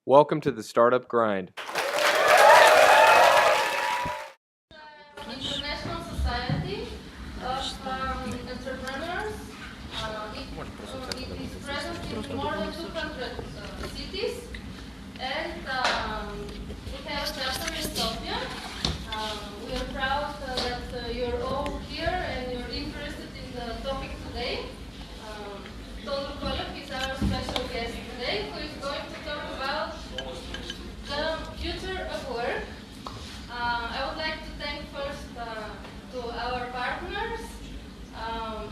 Welcome to the Startup Grind. International Society of Entrepreneurs. It is present in more than 200 cities, and we have a chapter in Sofia. We are proud that you're all here and you're interested in the topic today. Todor Kolev is our special guest today, who is going to talk about the future of work. I would like to thank first to our partners,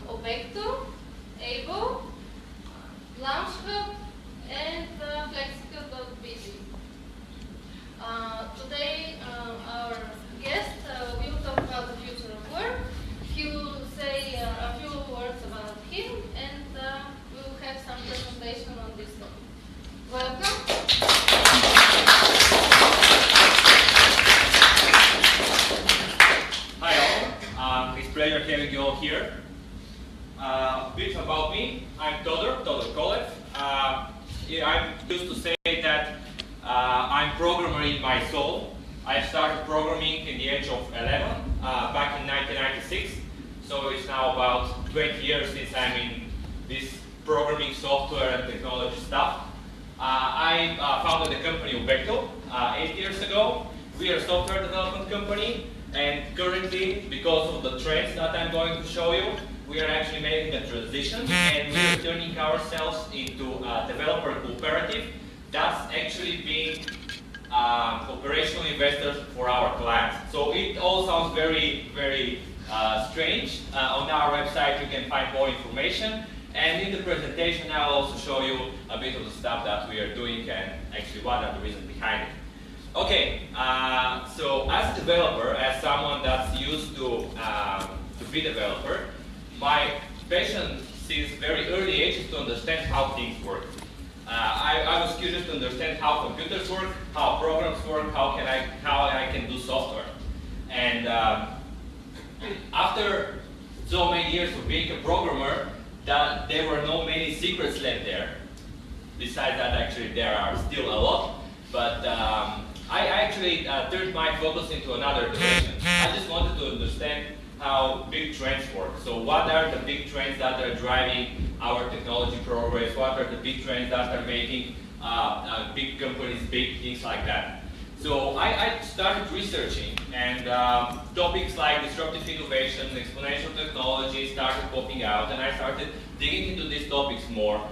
Obecto, Able, Launch Hub, and Flexico.bz. Today, our guest will talk about the future of work. He will say a few words about him, and we will have some presentation on this topic. Welcome. It's a pleasure having you all here. A bit about me. I'm Todor Kolev. I'm used to say that I'm programmer in my soul. I started programming in the age of 11, back in 1996. So it's now about 20 years since I'm in this programming software and technology stuff. I founded the company Obecto 8 years ago. We are a software development company. And currently, because of the trends that I'm going to show you, we are actually making a transition and we are turning ourselves into a developer cooperative that's actually being operational investors for our clients. So it all sounds very, very strange. On our website you can find more information, and in the presentation I'll also show you a bit of the stuff that we are doing and actually what are the reasons behind it. Okay, so as a developer, as someone that's used to be a developer, my passion since very early age is to understand how things work. I was curious to understand how computers work, how programs work, how I can do software. And after so many years of being a programmer, that there were not many secrets left there. Besides that, actually there are still a lot, but I actually turned my focus into another direction. I just wanted to understand how big trends work. So what are the big trends that are driving our technology progress? What are the big trends that are making big companies big, things like that. So I started researching, and topics like disruptive innovation, exponential technology started popping out, and I started digging into these topics more.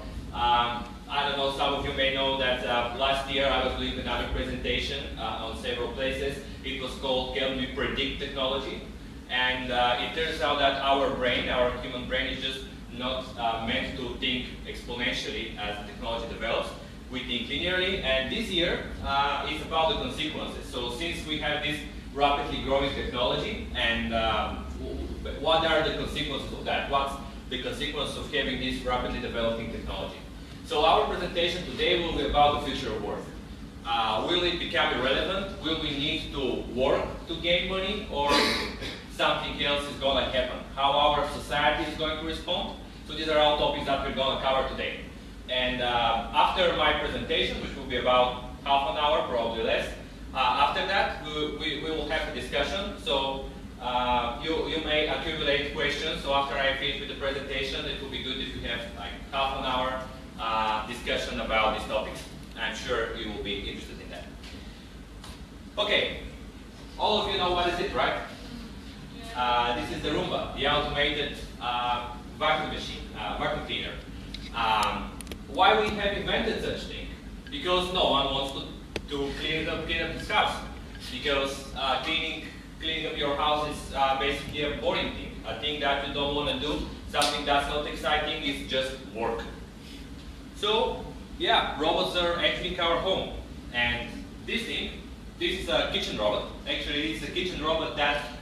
I don't know, some of you may know that last year I was doing another presentation on several places. It was called Can We Predict Technology? And it turns out that our brain, our human brain, is just not meant to think exponentially as the technology develops. We think linearly, and this year is about the consequences. So since we have this rapidly growing technology, and what are the consequences of that? What's the consequence of having this rapidly developing technology? So our presentation today will be about the future of work. Will it become irrelevant? Will we need to work to gain money, or something else is going to happen? How our society is going to respond? So these are all topics that we're going to cover today. And after my presentation, which will be about half an hour, probably less, after that we will have a discussion. So you may accumulate questions. So after I finish with the presentation, it will be good if you have like half an hour discussion about these topics. I'm sure you will be interested in that. Okay, all of you know what is it, right? This is the Roomba, the automated vacuum machine, vacuum cleaner. Why we have invented such thing? Because no one wants to clean up his house. Because cleaning up your house is basically a boring thing, a thing that you don't want to do, something that's not exciting, is just work. So, yeah, robots are entering our home. And this is a kitchen robot. Actually, it's a kitchen robot that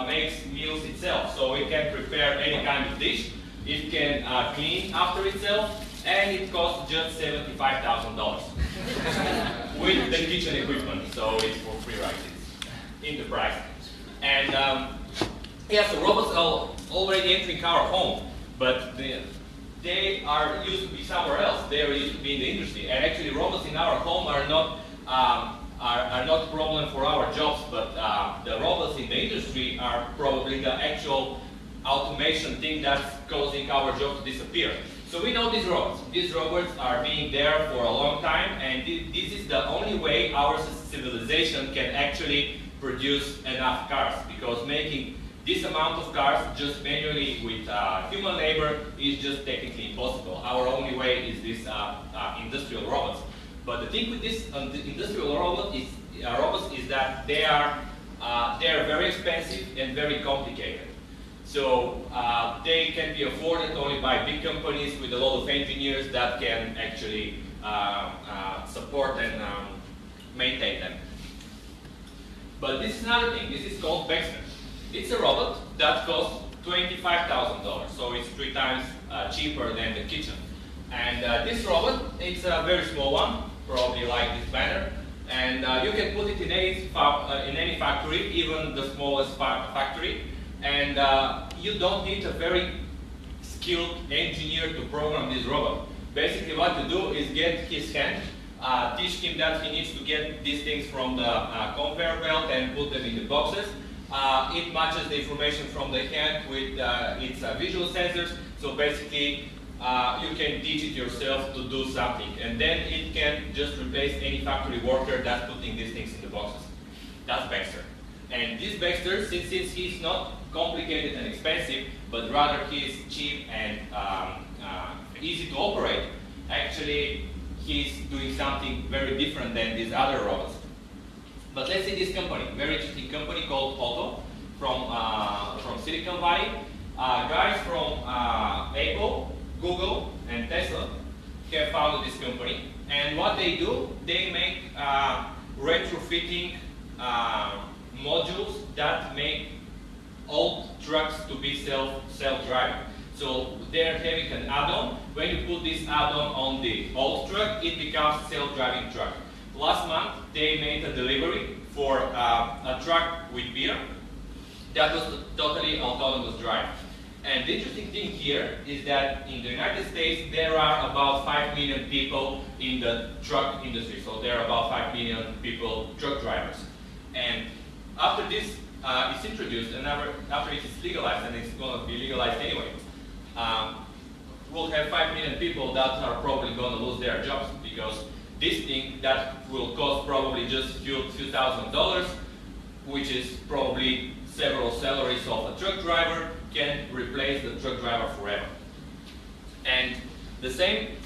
makes meals itself. So it can prepare any kind of dish. It can clean after itself. And it costs just $75,000 with the kitchen equipment. So it's for free, right? It's in the price. And yeah, so robots are already entering our home. But they are used to be somewhere else. They are used to be in the industry. And actually, robots in our home are not a problem for our jobs, but the robots in the industry are probably the actual automation thing that's causing our job to disappear. So we know these robots. These robots are being there for a long time, and this is the only way our civilization can actually produce enough cars, because making this amount of cars just manually with human labor is just technically impossible. Our only way is this industrial robots. But the thing with this industrial robots is that they are very expensive and very complicated. So they can be afforded only by big companies with a lot of engineers that can actually support and maintain them. But this is another thing. This is called Obecto. It's a robot that costs $25,000, so it's 3 times cheaper than the kitchen. And this robot, it's a very small one, probably like this banner, and you can put it in any factory, even the smallest factory, and you don't need a very skilled engineer to program this robot. Basically what you do is get his hand, teach him that he needs to get these things from the conveyor belt and put them in the boxes. It matches the information from the hand with its visual sensors, so basically you can teach it yourself to do something, and then it can just replace any factory worker that's putting these things in the boxes. That's Obecto. And this Obecto, since he's not complicated and expensive, but rather he's cheap and easy to operate, actually he's doing something very different than these other robots. But let's see this company, very interesting company called Obecto from Silicon Valley. Guys from Apple, Google, and Tesla have founded this company. And what they do, they make retrofitting modules that make old trucks to be self-driving. So they're having an add-on. When you put this add-on on the old truck, it becomes a self-driving truck. Last month, they made a delivery for a truck with beer that was totally autonomous drive. And the interesting thing here is that in the United States, there are about 5 million people in the truck industry. So there are about 5 million people, truck drivers. And after this is introduced, and after it is legalized, and it's going to be legalized anyway, we'll have 5 million people that are probably going to lose their jobs, because this thing that will cost probably just a few $1,000s, which is probably several salaries of a truck driver, can replace the truck driver forever. And the same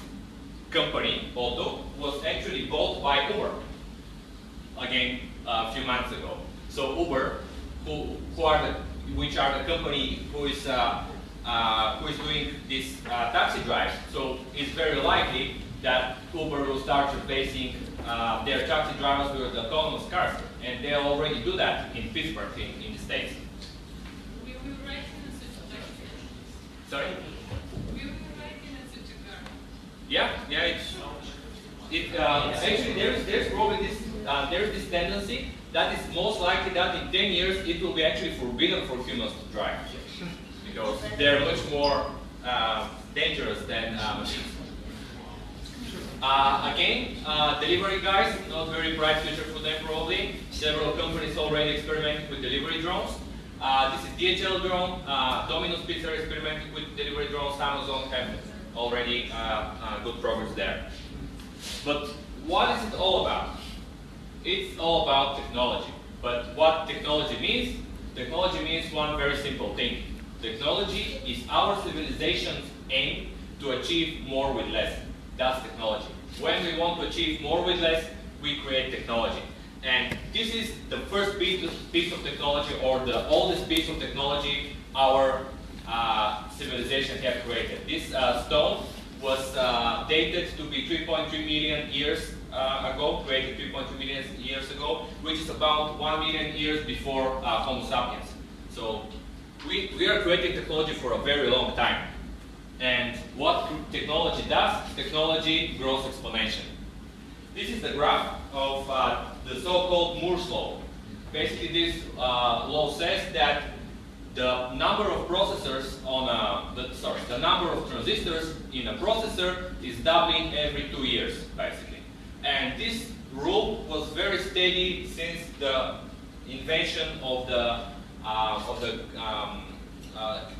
company, Obecto, was actually bought by Uber, again, a few months ago. So Uber, which are the company who is doing these taxi drives, so it's very likely that Uber will start replacing their taxi drivers with autonomous cars, and they already do that in Pittsburgh, in the States. We will write in such a document. Sorry? We will write in such a car. Yeah, actually there's probably this tendency that is most likely that in 10 years it will be actually forbidden for humans to drive, because they're much more dangerous than machines. Again, delivery guys, not very bright future for them probably. Several companies already experimenting with delivery drones. This is DHL drone, Domino's Pizza are experimenting with delivery drones, Amazon have already good progress there. But what is it all about? It's all about technology. But what technology means? Technology means one very simple thing. Technology is our civilization's aim to achieve more with less. That's technology. When we want to achieve more with less, we create technology. And this is the first piece of technology, or the oldest piece of technology our civilization have created. This stone was dated to be 3.3 million years ago, created 3.2 million years ago, which is about 1 million years before Homo sapiens. So we are creating technology for a very long time. And what technology does? Technology grows exponentially. This is the graph of the so-called Moore's law. Basically, this law says that the number of processors on the number of transistors in a processor is doubling every 2 years, basically. And this rule was very steady since the invention of the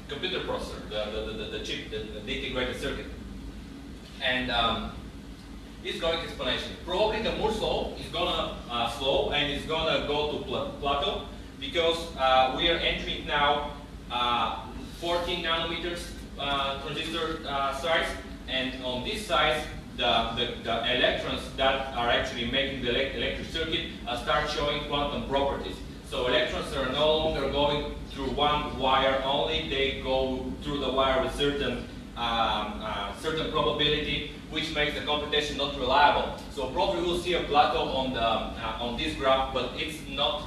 computer processor, the chip, the integrated circuit. And it's going exponentially. Probably the Moore's law is gonna slow and it's gonna go to plateau because we are entering now 14 nanometers transistor size, and on this size, the electrons that are actually making the electric circuit start showing quantum properties. So electrons are no longer going through one wire only; they go through the wire with certain probability, which makes the computation not reliable. So probably we'll see a plateau on this graph, but it's not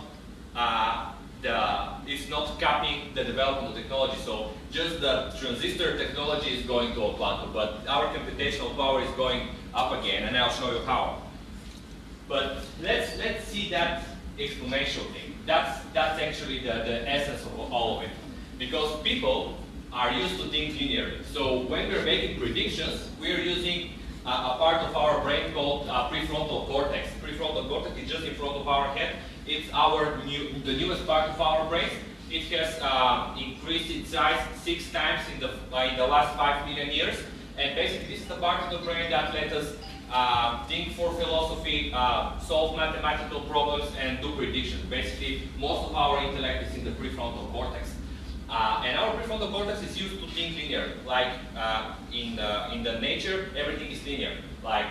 capping the development of technology. So just the transistor technology is going to a plateau, but our computational power is going up again, and I'll show you how. But let's see that exponential thing. That's actually the essence of all of it, because people are used to think linearly. So when we're making predictions, we're using a part of our brain called prefrontal cortex. Prefrontal cortex is just in front of our head. It's the newest part of our brain. It has increased its size 6 times in the last 5 million years. And basically, this is the part of the brain that lets us think for philosophy, solve mathematical problems, and do predictions. Basically, most of our intellect is in the prefrontal cortex. And our prefrontal cortex is used to think linear. Like in the nature, everything is linear. Like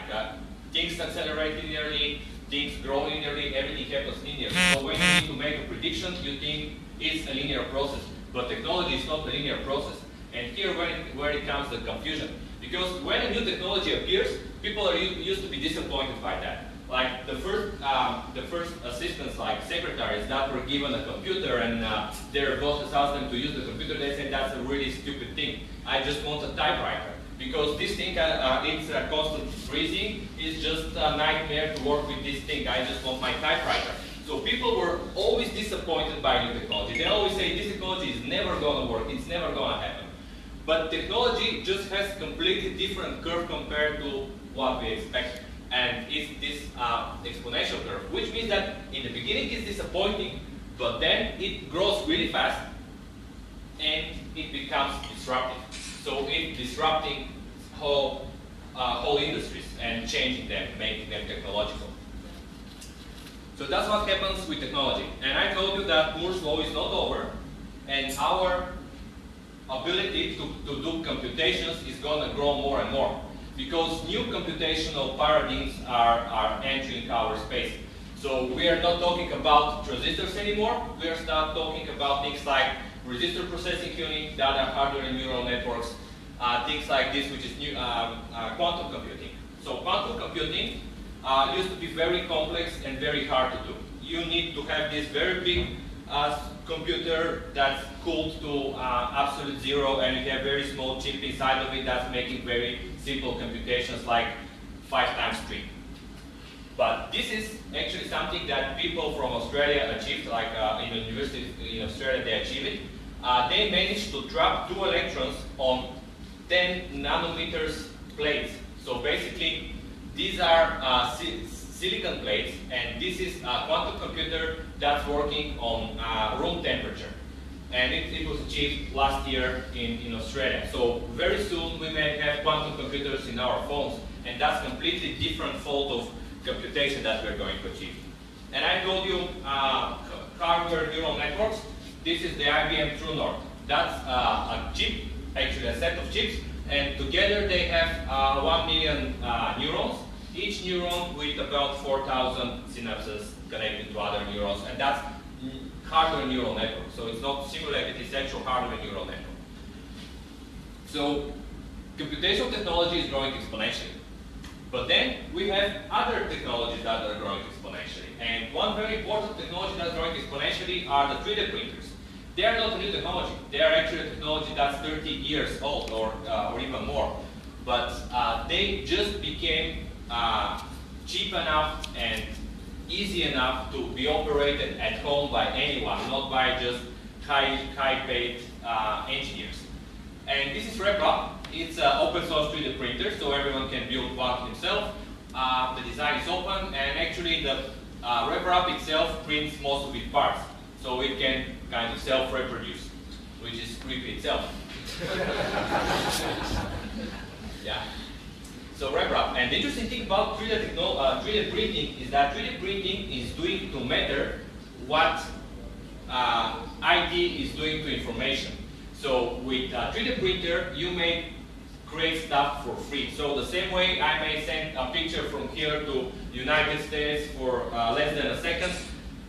things accelerate linearly, things grow linearly, everything happens linear. So when you need to make a prediction, you think it's a linear process. But technology is not a linear process. And here where it comes the confusion. Because when a new technology appears, people are used to be disappointed by that. Like the first assistants, like secretaries, that were given a computer and their bosses asked them to use the computer, they said that's a really stupid thing. I just want a typewriter. Because this thing, it's a constant freezing, it's just a nightmare to work with this thing. I just want my typewriter. So people were always disappointed by new technology. They always say this technology is never going to work, it's never going to happen. But technology just has completely different curve compared to what we expect. And it's this exponential curve, which means that in the beginning it's disappointing, but then it grows really fast and it becomes disruptive. So it's disrupting whole industries and changing them, making them technological. So that's what happens with technology. And I told you that Moore's law is not over, and our ability to do computations is going to grow more and more, because new computational paradigms are entering our space. So we are not talking about transistors anymore. We are start talking about things like resistor processing unit, data hardware and neural networks, things like this, which is new quantum computing. So quantum computing used to be very complex and very hard to do. You need to have this very big computer that's cooled to absolute zero, and you have very small chip inside of it that's making very simple computations like 5 times 3. But this is actually something that people from Australia achieved, like in the university in Australia they achieved it. They managed to trap 2 electrons on 10 nanometers plates. So basically, these are silicon plates, and this is a quantum computer that's working on room temperature. And it was achieved last year in Australia. So very soon we may have quantum computers in our phones, and that's completely different fold of computation that we're going to achieve. And I told you hardware neural networks. This is the IBM True North. That's a chip, actually a set of chips, and together they have 1 million neurons, each neuron with about 4,000 synapses connected to other neurons, and that's hardware neural network. So it's not simulated, it's actual hardware neural network. So computational technology is growing exponentially. But then we have other technologies that are growing exponentially. And one very important technology that's growing exponentially are the 3D printers. They are not a new technology. They are actually a technology that's 30 years old or even more. But they just became cheap enough and easy enough to be operated at home by anyone, not by just high-paid engineers. And this is RepRap. It's an open source 3D printer, so everyone can build one himself. The design is open, and actually the RepRap itself prints most of its parts, so it can kind of self-reproduce, which is creepy itself. Yeah. So RepRap. And the interesting thing about 3D printing is that 3D printing is doing to matter what IT is doing to information. So with a 3D printer, you may create stuff for free. So the same way I may send a picture from here to United States for less than a second,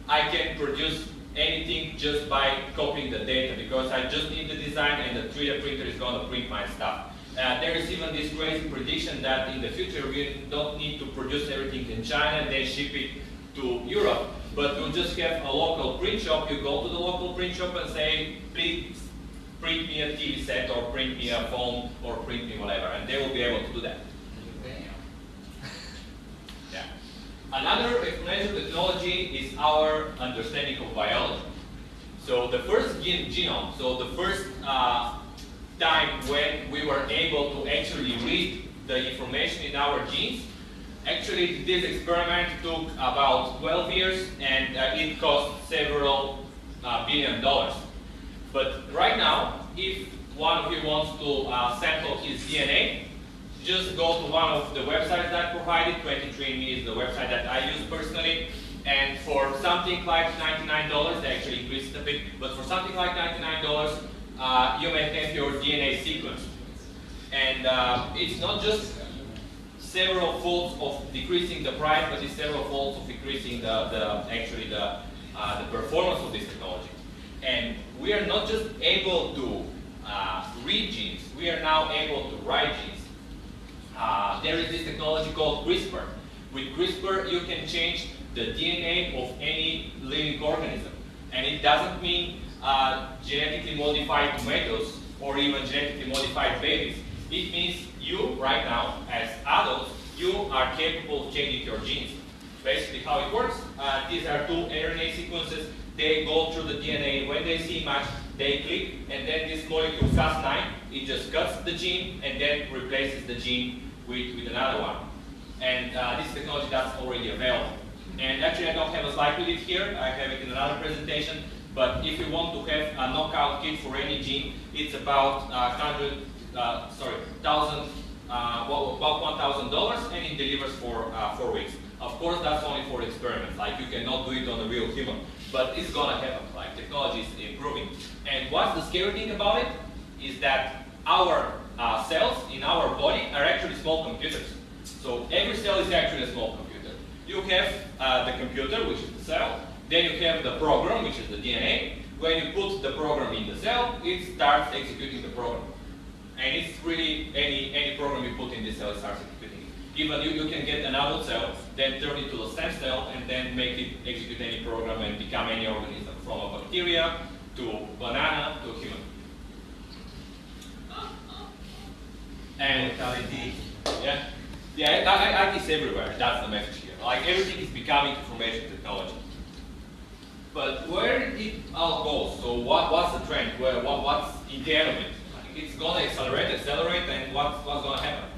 I can produce anything just by copying the data, because I just need the design and the 3D printer is going to print my stuff. There is even this crazy prediction that in the future we don't need to produce everything in China and then ship it to Europe, but we'll just have a local print shop. You go to the local print shop and say, please print me a TV set, or print me a phone, or print me whatever, and they will be able to do that. Yeah. Another exponential technology is our understanding of biology. So the first genome, so the first time when we were able to actually read the information in our genes, actually this experiment took about 12 years, and it cost several $billion. But right now, if one of you wants to sample his DNA, just go to one of the websites that I provided. 23andMe is the website that I use personally. And for something like $99, they actually increased a bit, but for something like $99, you may have your DNA sequence. And it's not just several folds of decreasing the price, but it's several folds of decreasing the performance of this technology. And we are not just able to read genes, we are now able to write genes. There is this technology called CRISPR. With CRISPR, you can change the DNA of any living organism. And it doesn't mean genetically modified tomatoes or even genetically modified babies. It means you, right now, as adults, you are capable of changing your genes. Basically how it works, these are two RNA sequences. They go through the DNA. When they see match, they click, and then this molecule Cas9, it just cuts the gene and then replaces the gene with another one. And this technology that's already available. And actually I don't have a slide with it here, I have it in another presentation, but if you want to have a knockout kit for any gene, it's about about $1,000, and it delivers for 4 weeks. Of course, that's only for experiments, like you cannot do it on a real human, but it's gonna happen, like technology is improving. And what's the scary thing about it is that our cells in our body are actually small computers. So every cell is actually a small computer. You have the computer, which is the cell, then you have the program, which is the DNA. When you put the program in the cell, it starts executing the program. And it's really any program you put in this cell, it starts executing it. Even you can get an adult cell, then turn it to a stem cell, and then make it execute any program and become any organism, from a bacteria to banana to human. And mortality, yeah, IT is everywhere. That's the message here. Like everything is becoming information technology. But where did it all go? So what's the trend? What's in the end of it? It's going to accelerate, and what's going to happen?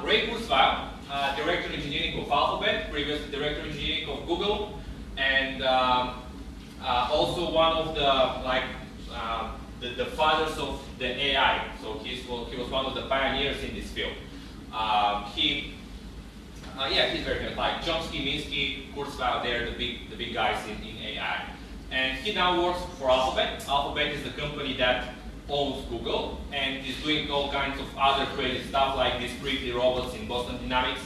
Ray Kurzweil, director of engineering of Alphabet, previously director of engineering of Google, and also one of the fathers of the AI. So he was one of the pioneers in this field. He's very good. Like Chomsky, Minsky, Kurzweil, they're the big guys in AI. And he now works for Alphabet. Alphabet is the company that owns Google and is doing all kinds of other crazy stuff, like these creepy robots in Boston Dynamics,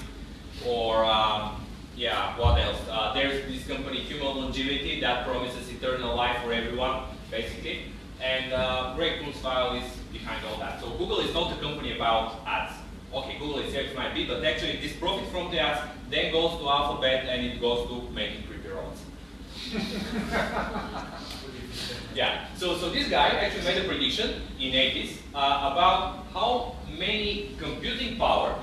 or what else? There's this company Human Longevity that promises eternal life for everyone, basically. And Ray Kurzweil is behind all that. So Google is not a company about ads. Okay, Google itself might be, but actually this profit from the ads then goes to Alphabet, and it goes to making creepy robots. Yeah, so this guy actually made a prediction in 80s about how many computing power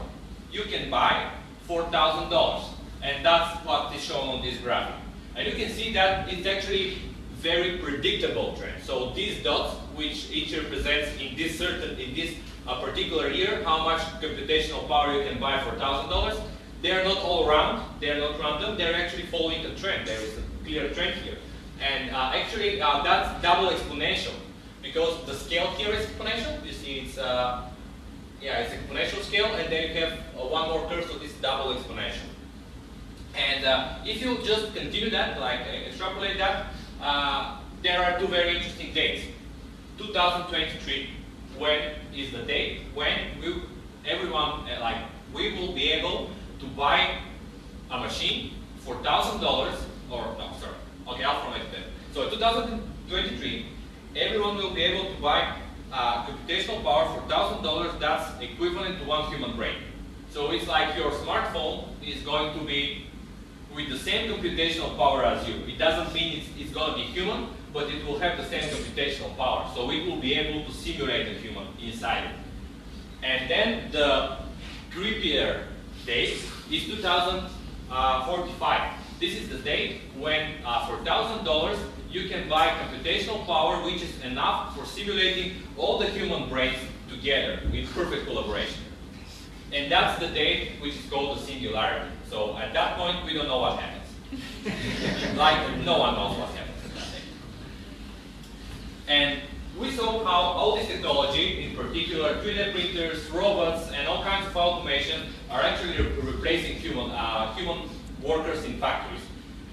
you can buy for $1,000. And that's what is shown on this graphic. And you can see that it's actually very predictable trend. So these dots, which each represents in this particular year how much computational power you can buy for $1,000, they are not all round, they are not random, they are actually following a trend. There is a clear trend here. And actually that's double exponential, because the scale here is exponential. You see it's it's exponential scale, and then you have one more curve, so this is double exponential. And if you just continue that, like extrapolate that, there are two very interesting dates. 2023, when is the date when everyone, we will be able to buy a machine for $1,000, or no, sorry, okay, I'll formulate that. So in 2023, everyone will be able to buy computational power for $1,000 that's equivalent to one human brain. So it's like your smartphone is going to be with the same computational power as you. It doesn't mean it's going to be human, but it will have the same computational power. So it will be able to simulate a human inside it. And then the creepier date is 2045. This is the date when for $1,000 you can buy computational power which is enough for simulating all the human brains together with perfect collaboration. And that's the date which is called the singularity. So at that point we don't know what happens. Like no one knows what happens at that date. And we saw how all this technology, in particular 3D printers, robots, and all kinds of automation are actually replacing human workers in factories.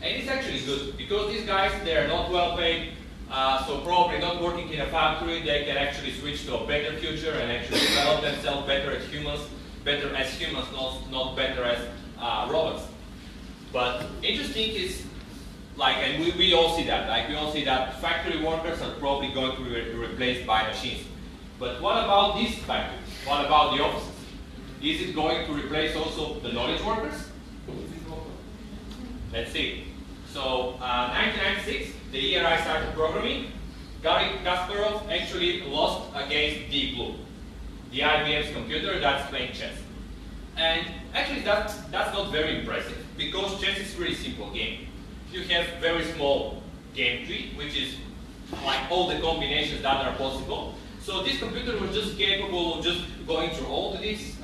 And it's actually good, because these guys, they are not well paid, so probably not working in a factory, they can actually switch to a better future and actually develop themselves better as humans, not better as robots. But interesting is, and we all see that, we all see that factory workers are probably going to be replaced by machines. But what about these factories? What about the offices? Is it going to replace also the knowledge workers? Let's see. So 1996, the year I started programming, Garry Kasparov actually lost against Deep Blue, the IBM's computer that's playing chess. And actually that's not very impressive, because chess is a really simple game. You have very small game tree, which is like all the combinations that are possible. So this computer was just capable of just going through all of these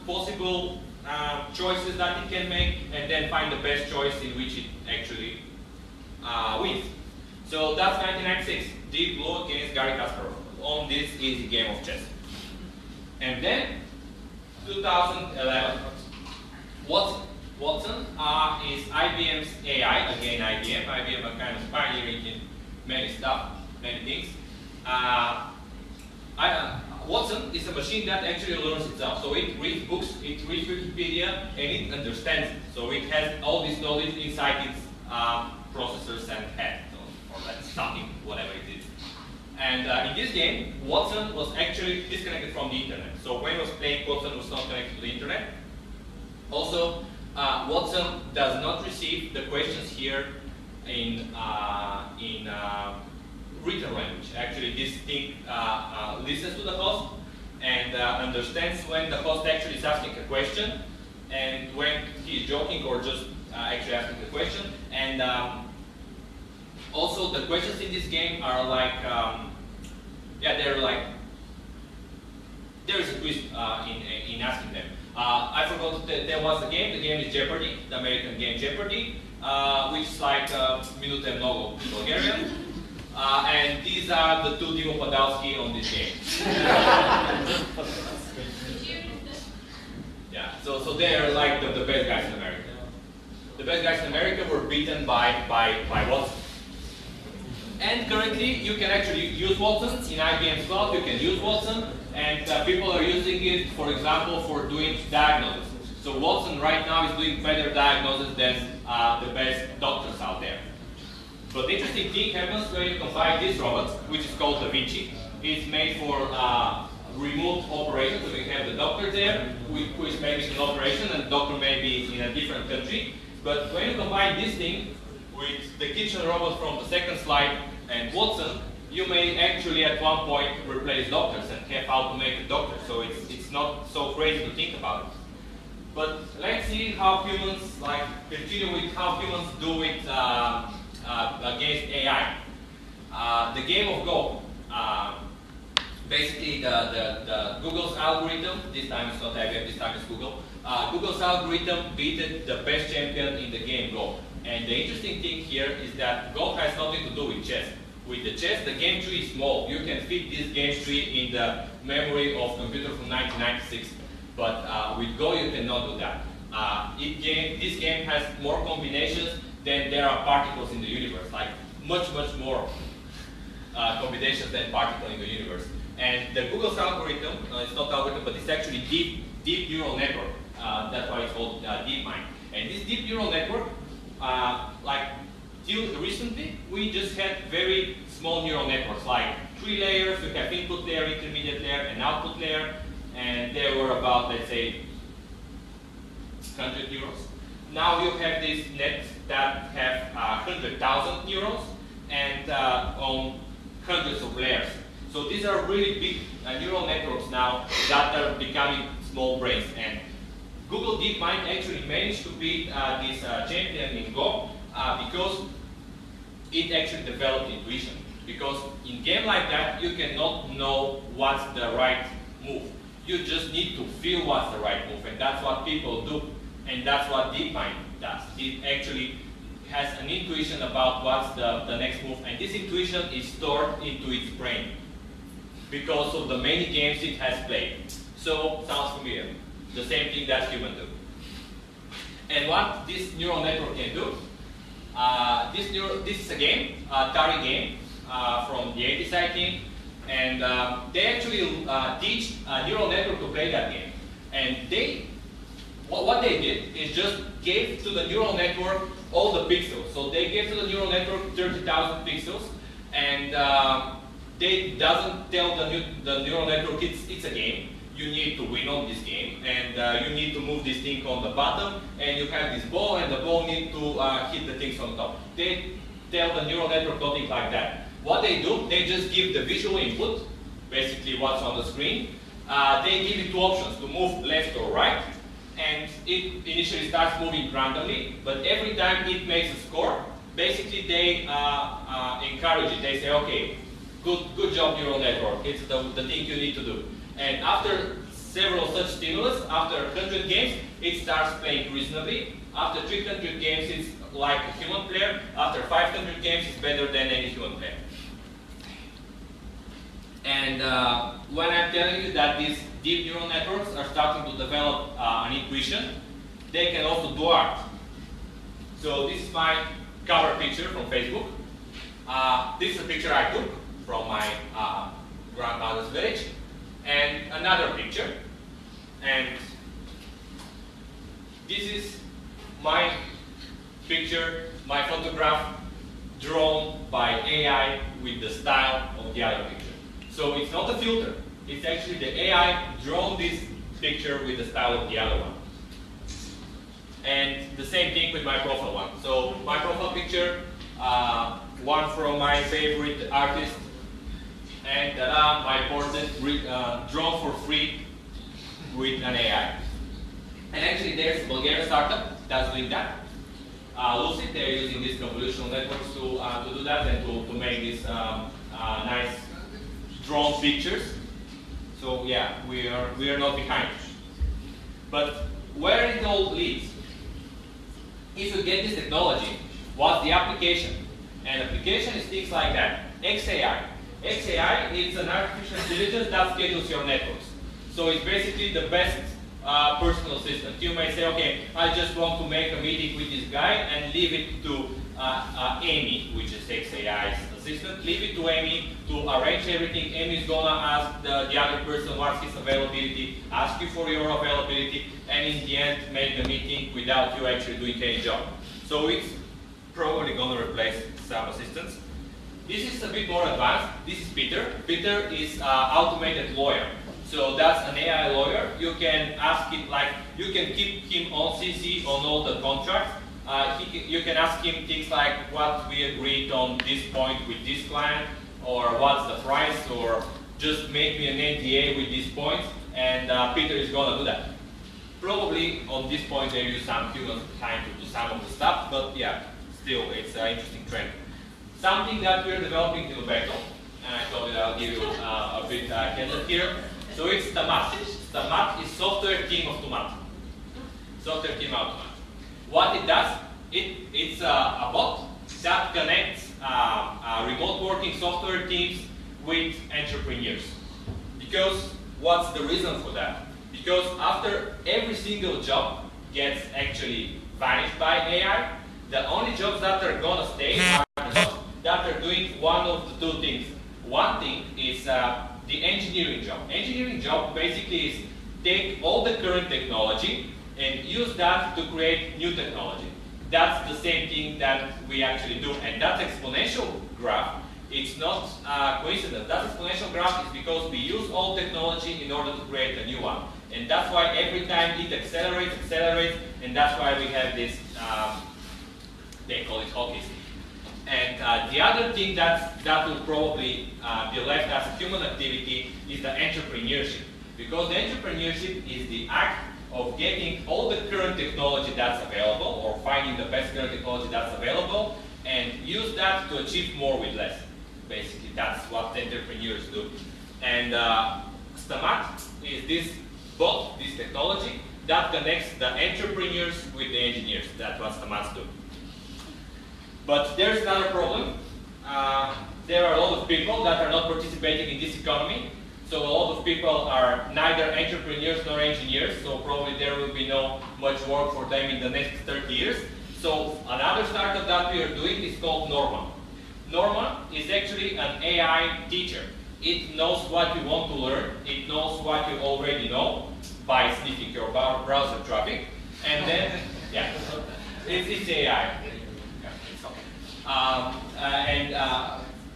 possible choices that it can make, and then find the best choice in which it actually wins. So that's 1996, Deep Blue against Garry Kasparov on this easy game of chess. And then 2011, Watson is IBM's AI, again IBM are kind of pioneering in many stuff, many things. Watson is a machine that actually learns itself. So it reads books, it reads Wikipedia, and it understands it. So it has all this knowledge inside its processors and head, or that's something, whatever it is. And in this game, Watson was actually disconnected from the internet. So when he was playing, Watson was not connected to the internet. Also, Watson does not receive the questions here in written language. Actually, this thing listens to the host and understands when the host actually is asking a question, and when he is joking or just actually asking the question. And also, the questions in this game are there is a twist in asking them. I forgot that there was a game. The game is Jeopardy, the American game Jeopardy, which is like Minute Mnogo in Bulgarian. And these are the two Dimo Podalski on this game. Yeah, so they are like the best guys in America. The best guys in America were beaten by Watson. And currently, you can actually use Watson in IBM's cloud. You can use Watson, and people are using it, for example, for doing diagnosis. So Watson right now is doing better diagnosis than the best doctors out there. But the interesting thing happens when you combine this robot, which is called Da Vinci. It's made for remote operations, so we have the doctor there, who is making an operation, and the doctor may be in a different country. But when you combine this thing with the kitchen robot from the second slide and Watson, you may actually at one point replace doctors and have automated doctors. So it's not so crazy to think about it. But let's see how humans, continue with how humans do it against AI. The game of Go. Basically, the Google's algorithm, this time it's not IBM, this time it's Google. Google's algorithm beat the best champion in the game Go. And the interesting thing here is that Go has nothing to do with chess. With the chess, the game tree is small. You can fit this game tree in the memory of computer from 1996. But with Go, you cannot do that. This game has more combinations than there are particles in the universe, like much more combinations than particles in the universe. And the Google's algorithm, it's not algorithm, but it's actually deep neural network. That's why it's called DeepMind. And this deep neural network, like till recently, we just had very small neural networks, like 3 layers. You have input layer, intermediate layer, and output layer. And they were about, let's say, 100 neurons. Now you have these nets that have 100,000 neurons and on hundreds of layers. So these are really big neural networks now that are becoming small brains. And Google DeepMind actually managed to beat this champion in Go because it actually developed intuition. Because in a game like that, you cannot know what's the right move. You just need to feel what's the right move, and that's what people do. And that's what DeepMind does. It actually has an intuition about what's the next move, and this intuition is stored into its brain because of the many games it has played. So, sounds familiar. The same thing that humans do. And what this neural network can do, this is a game, Atari game from the 80s, I think, and they actually teach a neural network to play that game. And what they did is just gave to the neural network all the pixels. So they gave to the neural network 30,000 pixels, and they doesn't tell the neural network it's a game. You need to win on this game, and you need to move this thing on the bottom, and you have this ball, and the ball need to hit the things on top. They tell the neural network nothing like that. What they do, they just give the visual input, basically what's on the screen. They give it 2 options, to move left or right, and it initially starts moving randomly, but every time it makes a score, basically they encourage it. They say, okay, good job neural network, it's the thing you need to do. And after several such stimulus, after 100 games, it starts playing reasonably. After 300 games, it's like a human player. After 500 games, it's better than any human player. And when I'm telling you that these deep neural networks are starting to develop an intuition, they can also do art. So this is my cover picture from Facebook. This is a picture I took from my grandmother's village. And another picture. And this is my picture, my photograph, drawn by AI with the style of the other picture. So it's not a filter. It's actually the AI drawn this picture with the style of the other one. And the same thing with my profile one. So my profile picture, one from my favorite artist, and my portrait drawn for free with an AI. And actually there's a Bulgarian startup that's doing that. Lucid, they're using these convolutional networks to do that and to make these nice drawn pictures. So yeah, we are not behind. But where it all leads, if you get this technology, what's the application? And application is things like that. XAI. XAI is an artificial intelligence that schedules your networks. So it's basically the best personal assistant. You may say, okay, I just want to make a meeting with this guy and leave it to Amy, which is XAI's assistant. Leave it to Amy to arrange everything. Amy is gonna ask the other person what's his availability, ask you for your availability, and in the end make the meeting without you actually doing any job. So it's probably gonna replace some assistants. This is a bit more advanced. This is Peter. Peter is automated lawyer. So that's an AI lawyer. You can ask it, like, you can keep him on CC on all the contracts. You can ask him things like what we agreed on this point with this client, or what's the price, or just make me an NDA with these points, and Peter is gonna do that. Probably on this point they use some human time to do some of the stuff, but yeah, still it's an interesting trend. something that we're developing in Obecto, and I thought that I'll give you a bit candid here. So it's Stamat. Stamat is software team of Tomat. Software team of Tomat. What it does, it's a bot that connects remote working software teams with entrepreneurs. Because what's the reason for that? Because after every single job gets actually vanished by AI, the only jobs that are gonna stay are the jobs that are doing one of the two things. One thing is the engineering job. Engineering job basically is take all the current technology and use that to create new technology. That's the same thing that we actually do, and that exponential graph, it's not coincidence. That exponential graph is because we use old technology in order to create a new one. And that's why every time it accelerates, and that's why we have this, they call it hockey stick. And the other thing that will probably be left as a human activity is the entrepreneurship. Because the entrepreneurship is the act of getting all the current technology that's available, or finding the best current technology that's available, and use that to achieve more with less. Basically, that's what entrepreneurs do. And Stamat is this bot, this technology, that connects the entrepreneurs with the engineers. That's what Stamats do. But there's another problem. There are a lot of people that are not participating in this economy. So a lot of people are neither entrepreneurs nor engineers, so probably there will be no much work for them in the next 30 years. So another startup that we are doing is called Norma. Norma is actually an AI teacher. It knows what you want to learn, it knows what you already know by sniffing your browser traffic, and then, yeah, it's AI.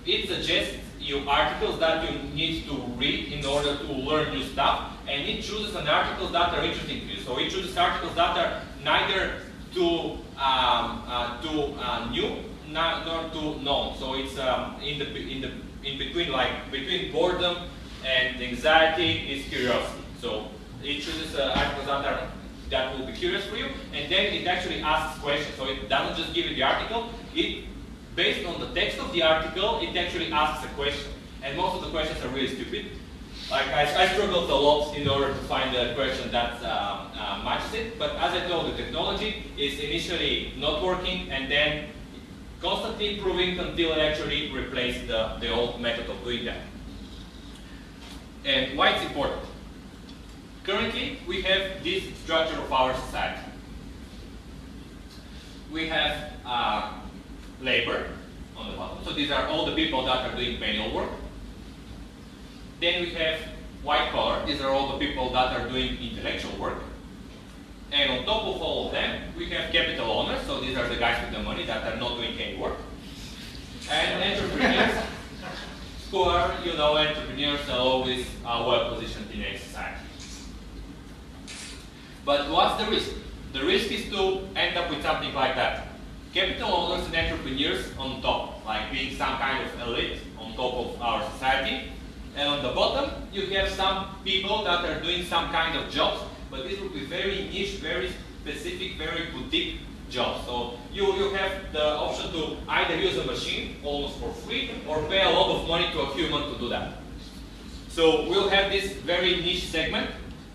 It suggests you articles that you need to read in order to learn new stuff, and it chooses an articles that are interesting to you. So it chooses articles that are neither too new nor too known. So it's in between, like between boredom and anxiety is curiosity. So it chooses articles that will be curious for you, and then it actually asks questions. So it doesn't just give you the article. Based on the text of the article, it actually asks a question. And most of the questions are really stupid. Like I struggled a lot in order to find a question that matches it. But as I told you, the technology is initially not working and then constantly improving until it actually replaces the old method of doing that. And why it's important? Currently, we have this structure of our society. We have labor on the bottom. So these are all the people that are doing manual work. Then we have white collar. These are all the people that are doing intellectual work. And on top of all of them, we have capital owners. So these are the guys with the money that are not doing any work. And entrepreneurs, who are, entrepreneurs are always well positioned in a society. But what's the risk? The risk is to end up with something like that. Capital owners and entrepreneurs on top, like being some kind of elite on top of our society. And on the bottom, you have some people that are doing some kind of jobs, but these will be very niche, very specific, very boutique jobs. So you have the option to either use a machine almost for free or pay a lot of money to a human to do that. So we'll have this very niche segment,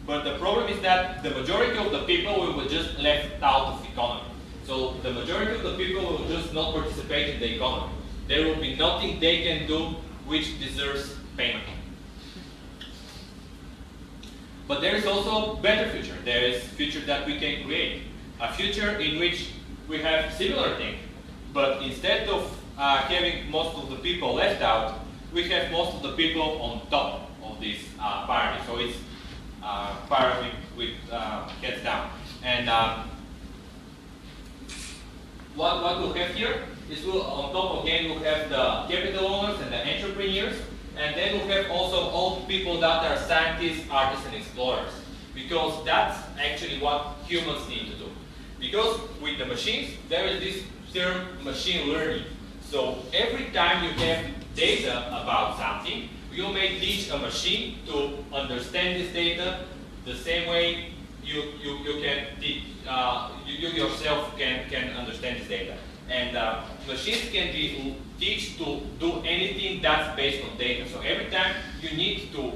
but the problem is that the majority of the people will be just left out of the economy. So the majority of the people will just not participate in the economy. There will be nothing they can do which deserves payment. But there is also a better future. There is a future that we can create. A future in which we have similar thing, but instead of having most of the people left out, we have most of the people on top of this pyramid. So it's pyramid with heads down. And what we'll have here is on top again we'll have the capital owners and the entrepreneurs, and then we'll have also all the people that are scientists, artists, and explorers, because that's actually what humans need to do. Because with the machines, there is this term machine learning. So every time you have data about something, you may teach a machine to understand this data the same way you yourself can understand this data. And machines can be teach to do anything that's based on data. So every time you need to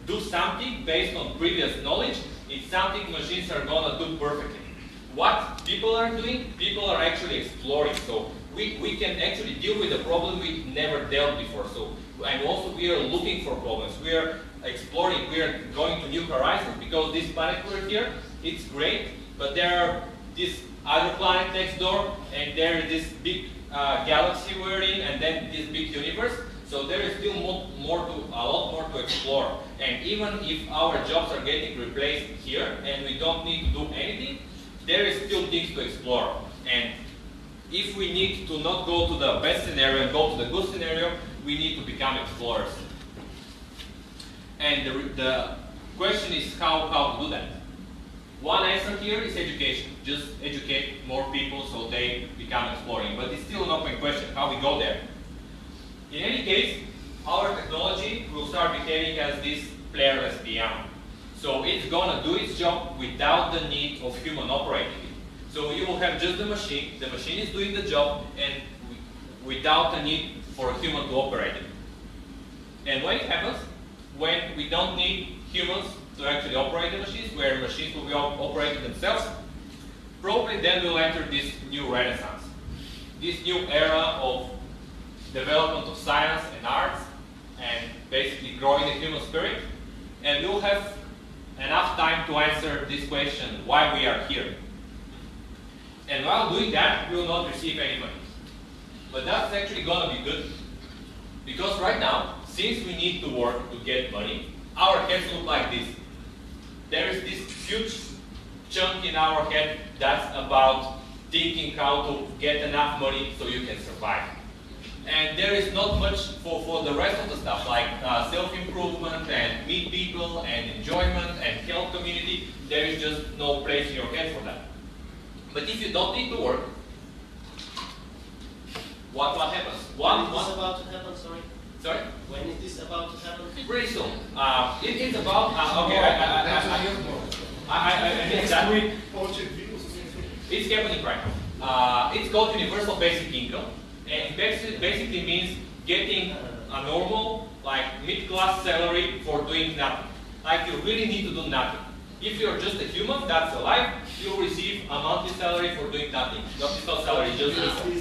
do something based on previous knowledge, it's something machines are gonna do perfectly. What people are doing, people are actually exploring. So we can actually deal with a problem we never dealt before. So, and also we are looking for problems. We are exploring, we are going to new horizons, because this planet we're here, it's great, but there are this other planet next door, and there is this big galaxy we're in, and then this big universe. So there is still a lot more to explore. And even if our jobs are getting replaced here, and we don't need to do anything, there is still things to explore. And if we need to not go to the best scenario and go to the good scenario, we need to become explorers. And the question is how to do that. One answer here is education. Just educate more people so they become exploring. But it's still an open question how we go there. In any case, our technology will start behaving as this playerless piano. So it's gonna do its job without the need of human operating it. So you will have just the machine is doing the job, and without the need for a human to operate it. And when it happens, when we don't need humans to actually operate the machines, where machines will be operating themselves, probably then we'll enter this new renaissance. This new era of development of science and arts, and basically growing the human spirit. And we'll have enough time to answer this question, why we are here. And while doing that, we will not receive any money. But that's actually gonna be good. Because right now, since we need to work to get money, our heads look like this. There is this huge chunk in our head that's about thinking how to get enough money so you can survive. And there is not much for the rest of the stuff, like self-improvement and meet people and enjoyment and help community. There is just no place in your head for that. But if you don't need to work, what happens? When is this about to happen, sorry? Sorry? When is this about to happen? Pretty soon. It is about, okay, I think that it's happening right now. It's called universal basic income, and it basically means getting a normal, like mid-class salary for doing nothing. Like you really need to do nothing. If you're just a human that's alive, you'll receive a monthly salary for doing nothing. It's not salary, just income.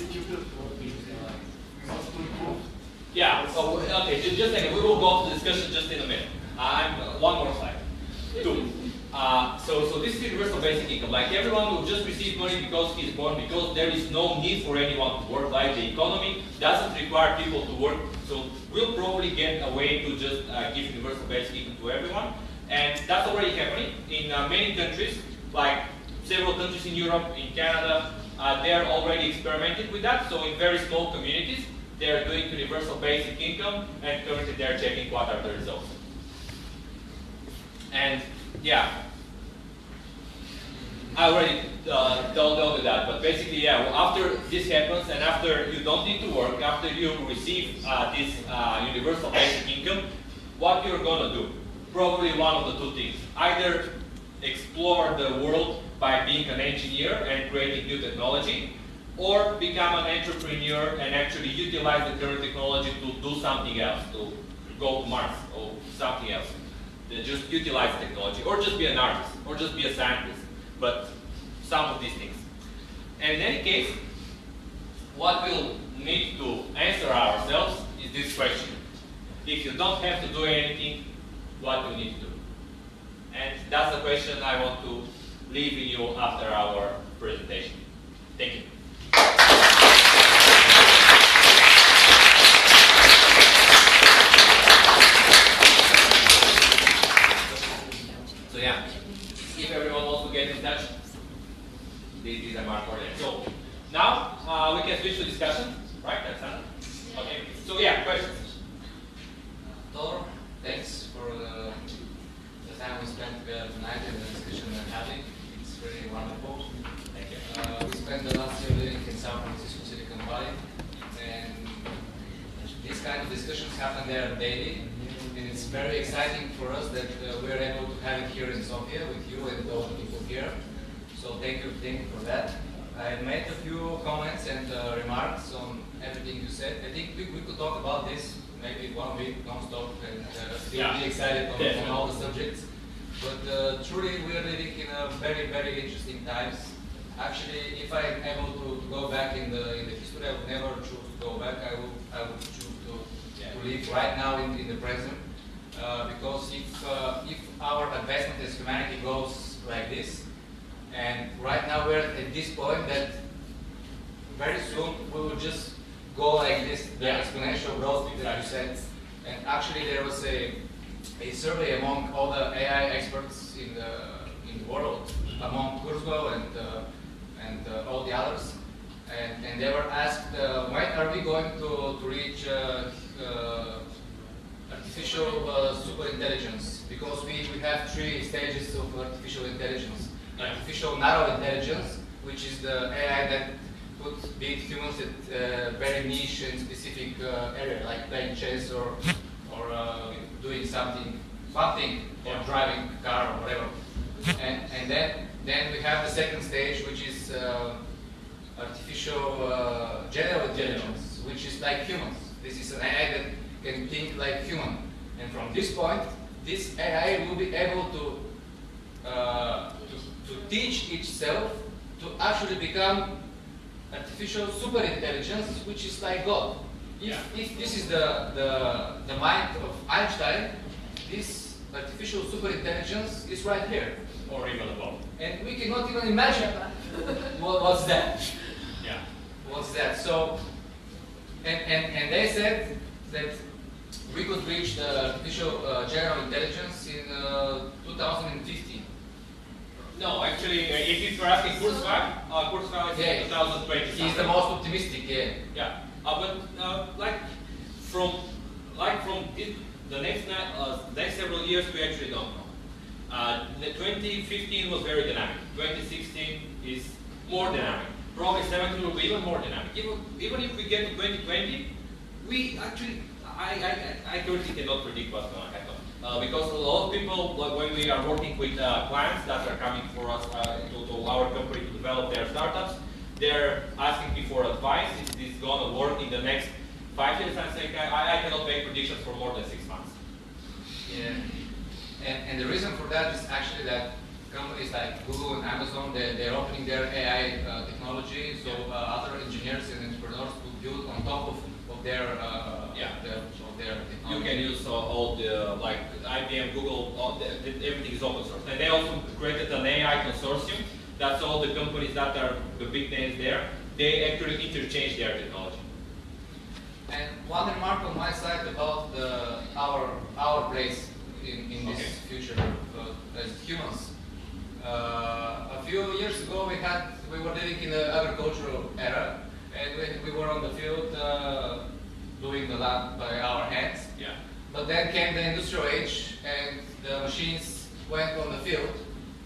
Yeah, so, okay, just a second. We will go to the discussion just in a minute. One more slide. 2. So this is universal basic income. Like everyone will just receive money because he's born, because there is no need for anyone to work. Like the economy doesn't require people to work. So we'll probably get a way to just give universal basic income to everyone. And that's already happening in many countries, like several countries in Europe, in Canada. They're already experimenting with that. So in very small communities, they're doing universal basic income, and currently they're checking what are the results. And yeah, I already told you that, but basically, yeah, well, after this happens, and after you don't need to work, after you receive this universal basic income, what you're gonna do? Probably one of the two things. Either explore the world by being an engineer and creating new technology, or become an entrepreneur and actually utilize the current technology to do something else, to go to Mars or something else. Just utilize the technology, or just be an artist, or just be a scientist, but some of these things. And in any case, what we'll need to answer ourselves is this question. If you don't have to do anything, what do you need to do? And that's the question I want to leave in you after our presentation. Thank you. So yeah, if everyone wants to get in touch, these are marked for them. So now we can switch to discussion, right? That's it. Okay. So yeah, questions. Todor, thanks for the time we spent together tonight and the discussion we're having. It's really wonderful. Thank you. We spent the last year living in San Francisco, Silicon Valley, and these kind of discussions happen there daily. And it's very exciting for us that we're able to have it here in Sofia with you and all the people here. So thank you for that. I made a few comments and could talk about this maybe 1 week non-stop and still Yeah, be excited on definitely. all the subjects. But truly, we are living in a very, very interesting times. Actually, if I'm able to go back in the history, I would never choose to go back. I would choose to live right now in the present. Because if our advancement as humanity goes like this, and right now we're at this point that very soon we will just go like this, the exponential growth that you said. And actually there was a survey among all the AI experts in the world, among Kurzweil and all the others, and they were asked when are we going to reach artificial superintelligence, because we have 3 stages of artificial intelligence. Artificial narrow intelligence, which is the AI that could beat humans at very niche and specific area, like playing chess or doing something, or driving a car or whatever. And then we have the second stage, which is artificial general intelligence, which is like humans. This is an AI that can think like human. And from this point, this AI will be able to teach itself to actually become artificial superintelligence, which is like God. If this is the mind of Einstein, this artificial superintelligence is right here. Or even above. And we cannot even imagine what's that. Yeah. What's that? So, and they said that we could reach the artificial general intelligence in 2015. No, actually, if you're asking Kurzweil is in 2020. He's the most optimistic, Yeah, but from the next several years, we actually don't know. The 2015 was very dynamic. 2016 is more dynamic. Probably 17 will be even more dynamic. Even if we get to 2020, we actually, I currently cannot predict what's going to happen. Because a lot of people, when we are working with clients that are coming for us to our company to develop their startups, they're asking me for advice. Is this going to work in the next 5 years? I'm saying I cannot make predictions for more than 6 months. Yeah. And the reason for that is actually that companies like Google and Amazon, they're opening their AI technology, so other engineers and entrepreneurs will build on top of their technology. You can use all the, like IBM, Google, everything is open source. And they also created an AI consortium. That's all the companies that are the big names there. They actually interchange their technology. And one remark on my side about our place in this future as humans. A few years ago, we were living in the agricultural era, and we were on the field doing the land by our hands. Yeah. But then came the industrial age, and the machines went on the field,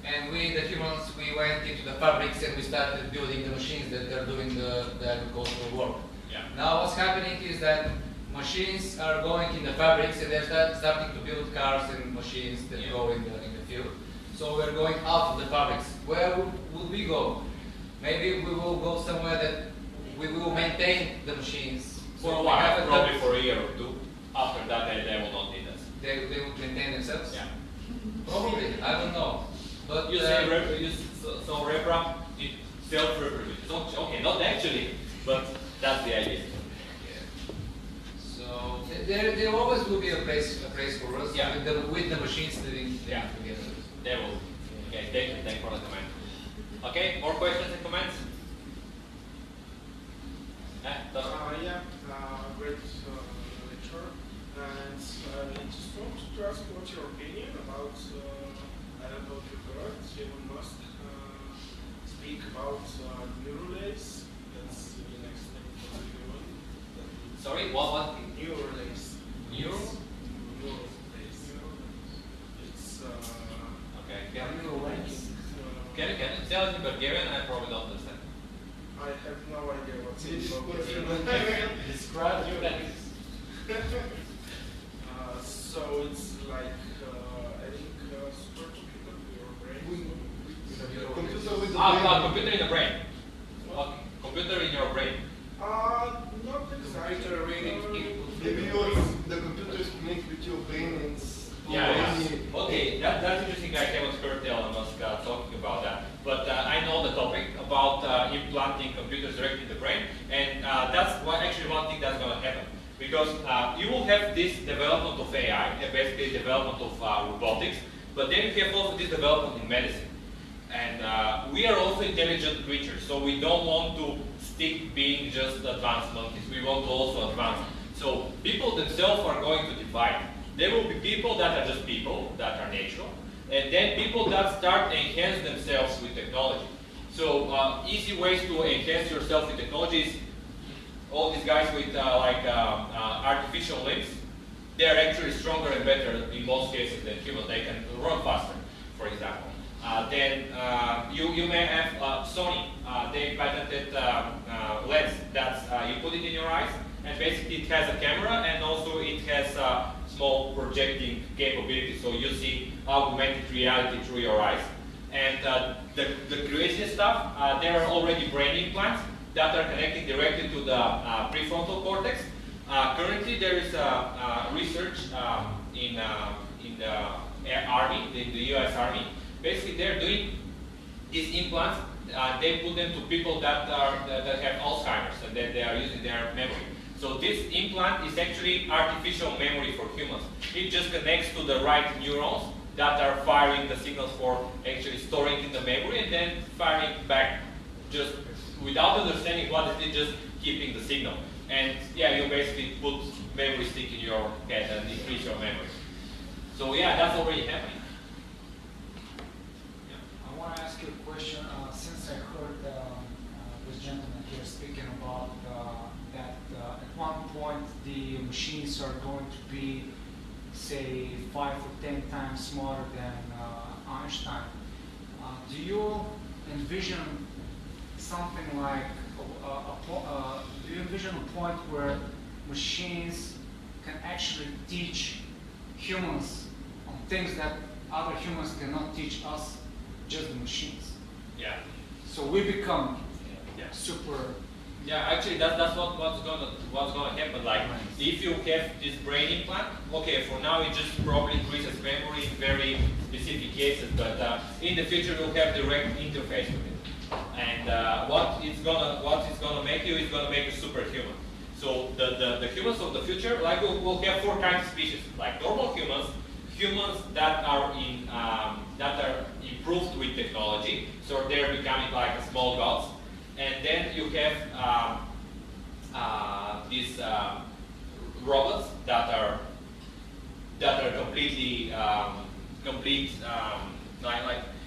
and we, the humans, we went into the fabrics and we started building the machines that are doing the agricultural work. Yeah. Now what's happening is that machines are going in the fabrics and they're starting to build cars and machines that go in the field. So we're going out of the fabrics. Where will we go? Maybe we will go somewhere that we will maintain the machines. For a while, probably for a year or two. After that, they will not need us. They will maintain themselves? Yeah. Probably, I don't know. But You say RepRap, it self-reproduces. Okay, not actually, but that's the idea. So there always will be a place for us with the machines living together. They will. Okay, thank you for the comment. Okay, more questions and comments? Great lecture. And I just want to ask what's your opinion about, I don't know if you heard, Elon Musk speak about neuralace. That's the next thing for the human. Sorry, what? Neuralace. Neural? Neuralace. It's Okay. Can you tell us in Bulgarian? I probably don't understand. I have no idea what's it. Describe your So it's like adding supercomputer to your brain. computer with the Computer in the brain. Okay. Computer in your brain. Not exactly. Computer reading input that's actually one thing that's going to happen. Because you will have this development of AI, basically development of robotics, but then you have also this development in medicine. And we are also intelligent creatures, so we don't want to stick being just advanced monkeys. We want to also advance. So people themselves are going to divide. There will be people that are just people, that are natural, and then people that start enhance themselves with technology. So easy ways to enhance yourself with technology is all these guys with artificial limbs. They're actually stronger and better in most cases than humans. They can run faster, for example. Then you may have Sony. They patented lens that's you put it in your eyes, and basically it has a camera and also it has small projecting capability. So you see augmented reality through your eyes. And the craziest stuff, there are already brain implants that are connecting directly to the prefrontal cortex. Currently, there is research in the Army, in the U.S. Army. Basically, they're doing these implants. They put them to people that have Alzheimer's, and then they are using their memory. So this implant is actually artificial memory for humans. It just connects to the right neurons that are firing the signals for actually storing in the memory and then firing back just without understanding what it is, just keeping the signal. And yeah, you basically put memory stick in your head and increase your memory. So yeah, that's already happening. Yeah. I want to ask you a question. Since I heard this gentleman here speaking about that at one point the machines are going to be, say, 5 or 10 times smarter than Einstein. Do you envision something like do you envision a point where machines can actually teach humans on things that other humans cannot teach us, just the machines? Yeah. So we become Yeah. super. Yeah, actually, that's what's gonna happen. Like, if you have this brain implant, okay, for now it just probably increases memory in very specific cases, but in the future you'll have direct interface with it. And what it's gonna make you is gonna make you superhuman. So the humans of the future, like we'll have 4 kinds of species, like normal humans, humans that are improved with technology, so they're becoming like a small gods. And then you have these robots that are completely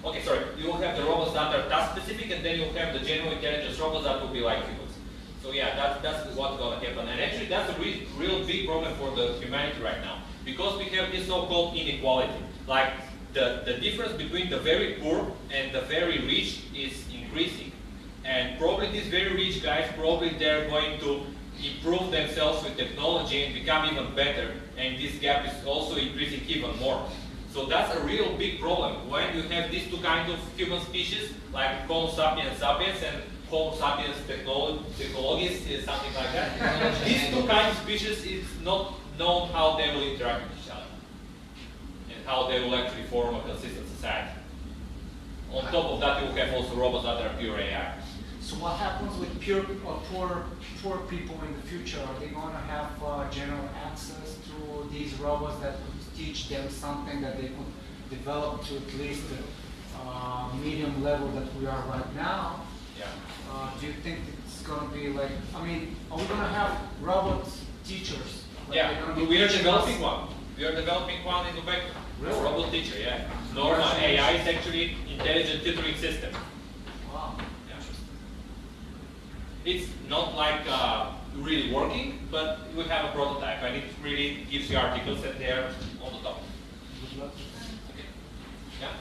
okay, sorry. You have the robots that are task specific, and then you have the general intelligence robots that will be like humans. So yeah, that's what's gonna happen. And actually, that's a real big problem for the humanity right now, because we have this so-called inequality. Like the difference between the very poor and the very rich is increasing. And probably these very rich guys, probably they're going to improve themselves with technology and become even better. And this gap is also increasing even more. So that's a real big problem. When you have these 2 kinds of human species, like Homo sapiens sapiens and Homo sapiens technologies, something like that. These 2 kinds of species, it's not known how they will interact with each other and how they will actually form a consistent society. On top of that, you will have also robots that are pure AI. So what happens with poor people in the future? Are they going to have general access to these robots that could teach them something that they could develop to at least the medium level that we are right now? Yeah. Do you think it's going to be like, I mean, are we going to have robot teachers? Like Yeah, we are developing one. We are developing one in Obecto. Really? A robot teacher, yeah. Normal AI is actually intelligent tutoring system. Wow. Yeah. It's not like really working, but we have a prototype, and it really gives you articles and they're on the top. Okay. Yeah.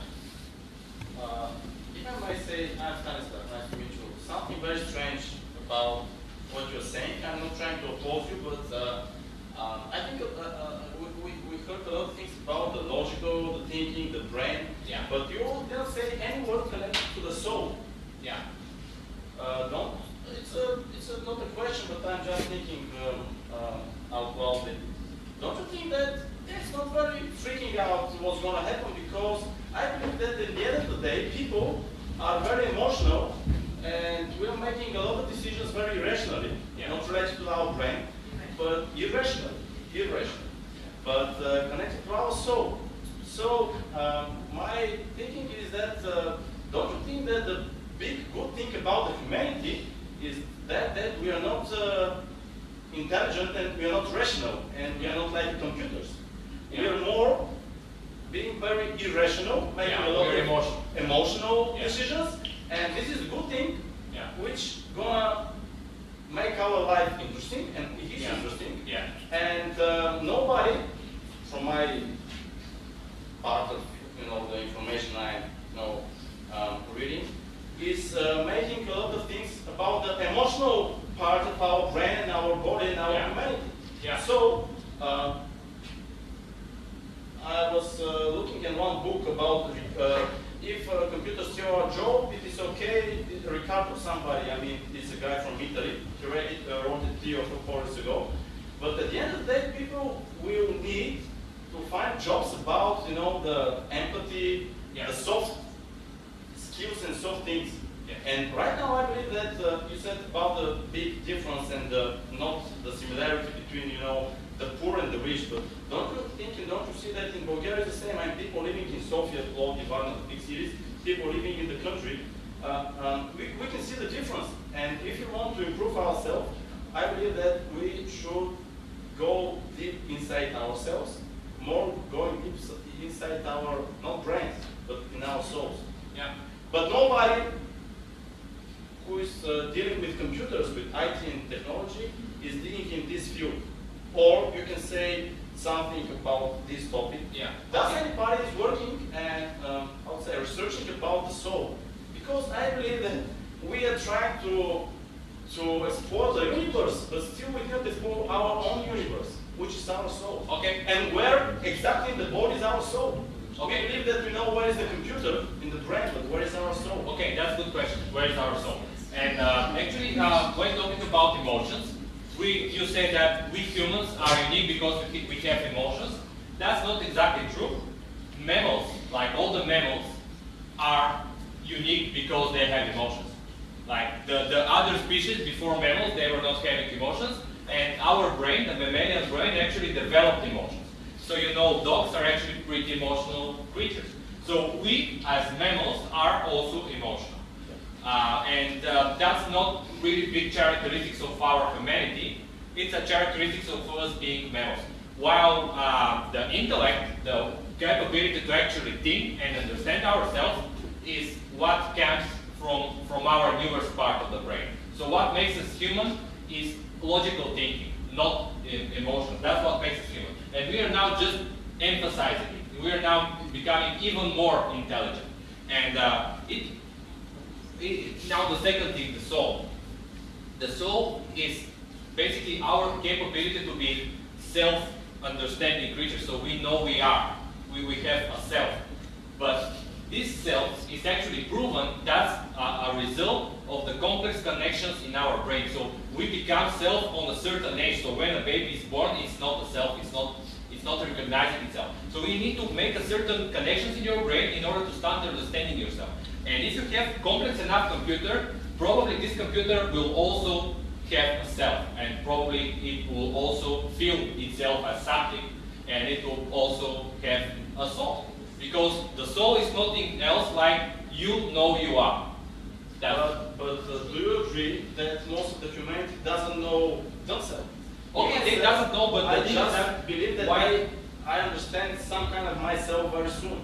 If I might say, nice to meet you. Something very strange about what you're saying. I'm not trying to oppose you, but I think we heard a lot of things about the logical, the thinking, the brain. Yeah. But you didn't say any word connected to the soul. Yeah. Don't. It's not a question, but I'm just thinking out loud. Don't you think that it's not very freaking out what's going to happen? Because I believe that at the end of the day, people are very emotional, and we are making a lot of decisions very rationally, not related to our brain, but irrationally, but connected to our soul. So my thinking is that don't you think that the big good thing about the humanity is that we are not intelligent and we are not rational and we are not like computers. We are more being very irrational, making a lot of emotional decisions, and this is a good thing, which gonna make our life interesting, and it is interesting. And nobody, from my part of the information I know reading, is making a lot of things about the emotional part of our brain and our body and our humanity. So I was looking at one book about if a computer steals our job, it is okay. Ricardo, somebody, I mean, it's a guy from Italy. He wrote it 3 or 4 years ago. But at the end of the day, people will need to find jobs about, the empathy, the soft skills and soft things. And right now, I believe that you said about the big difference and not the similarity between, the poor and the rich. But don't you think and don't you see that in Bulgaria is the same? I mean, people living in Sofia, Plovdiv, one of the big cities, people living in the country, we can see the difference. And if you want to improve ourselves, I believe that we should go deep inside ourselves, more going deep inside our, not brains, but in our souls. But nobody who is dealing with computers, with IT and technology, is dealing in this field. Or you can say something about this topic. Does anybody is working and, I would say, researching about the soul? Because I believe that we are trying to explore the universe, but still we can't explore our own universe, which is our soul. And where exactly in the body is our soul? We believe that we know where is the computer in the brain, but where is our soul? Okay, that's a good question. Where is our soul? And actually, when talking about emotions, you say that we humans are unique because we have emotions. That's not exactly true. Mammals, like all the mammals, are unique because they have emotions. Like the other species before mammals, they were not having emotions, and our brain, the mammalian brain, actually developed emotions. So dogs are actually pretty emotional creatures. So we, as mammals, are also emotional. And that's not really big characteristics of our humanity. It's a characteristic of us being mammals. While the intellect, the capability to actually think and understand ourselves, is what comes from our newest part of the brain. So what makes us human is logical thinking, not emotion. That's what makes us human. And we are now just emphasizing it. We are now becoming even more intelligent. And now the second thing, the soul. The soul is basically our capability to be self-understanding creatures. So we know we are. We have a self. But this self is actually proven that's a result of the complex connections in our brain. So we become self on a certain age. So when a baby is born, it's not a self. It's not recognizing itself. So you need to make a certain connections in your brain in order to start understanding yourself. And if you have complex enough computer, probably this computer will also have a self, and probably it will also feel itself as something, and it will also have a soul. Because the soul is nothing else like you are. But do you agree that most of the humanity doesn't know themselves? Okay, they doesn't know, but I just believe that I understand some kind of myself very soon.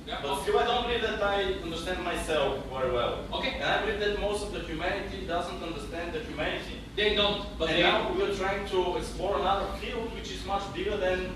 But still I don't believe that I understand myself very well. And I believe that most of the humanity doesn't understand the humanity. They don't. But now we're trying to explore another field which is much bigger than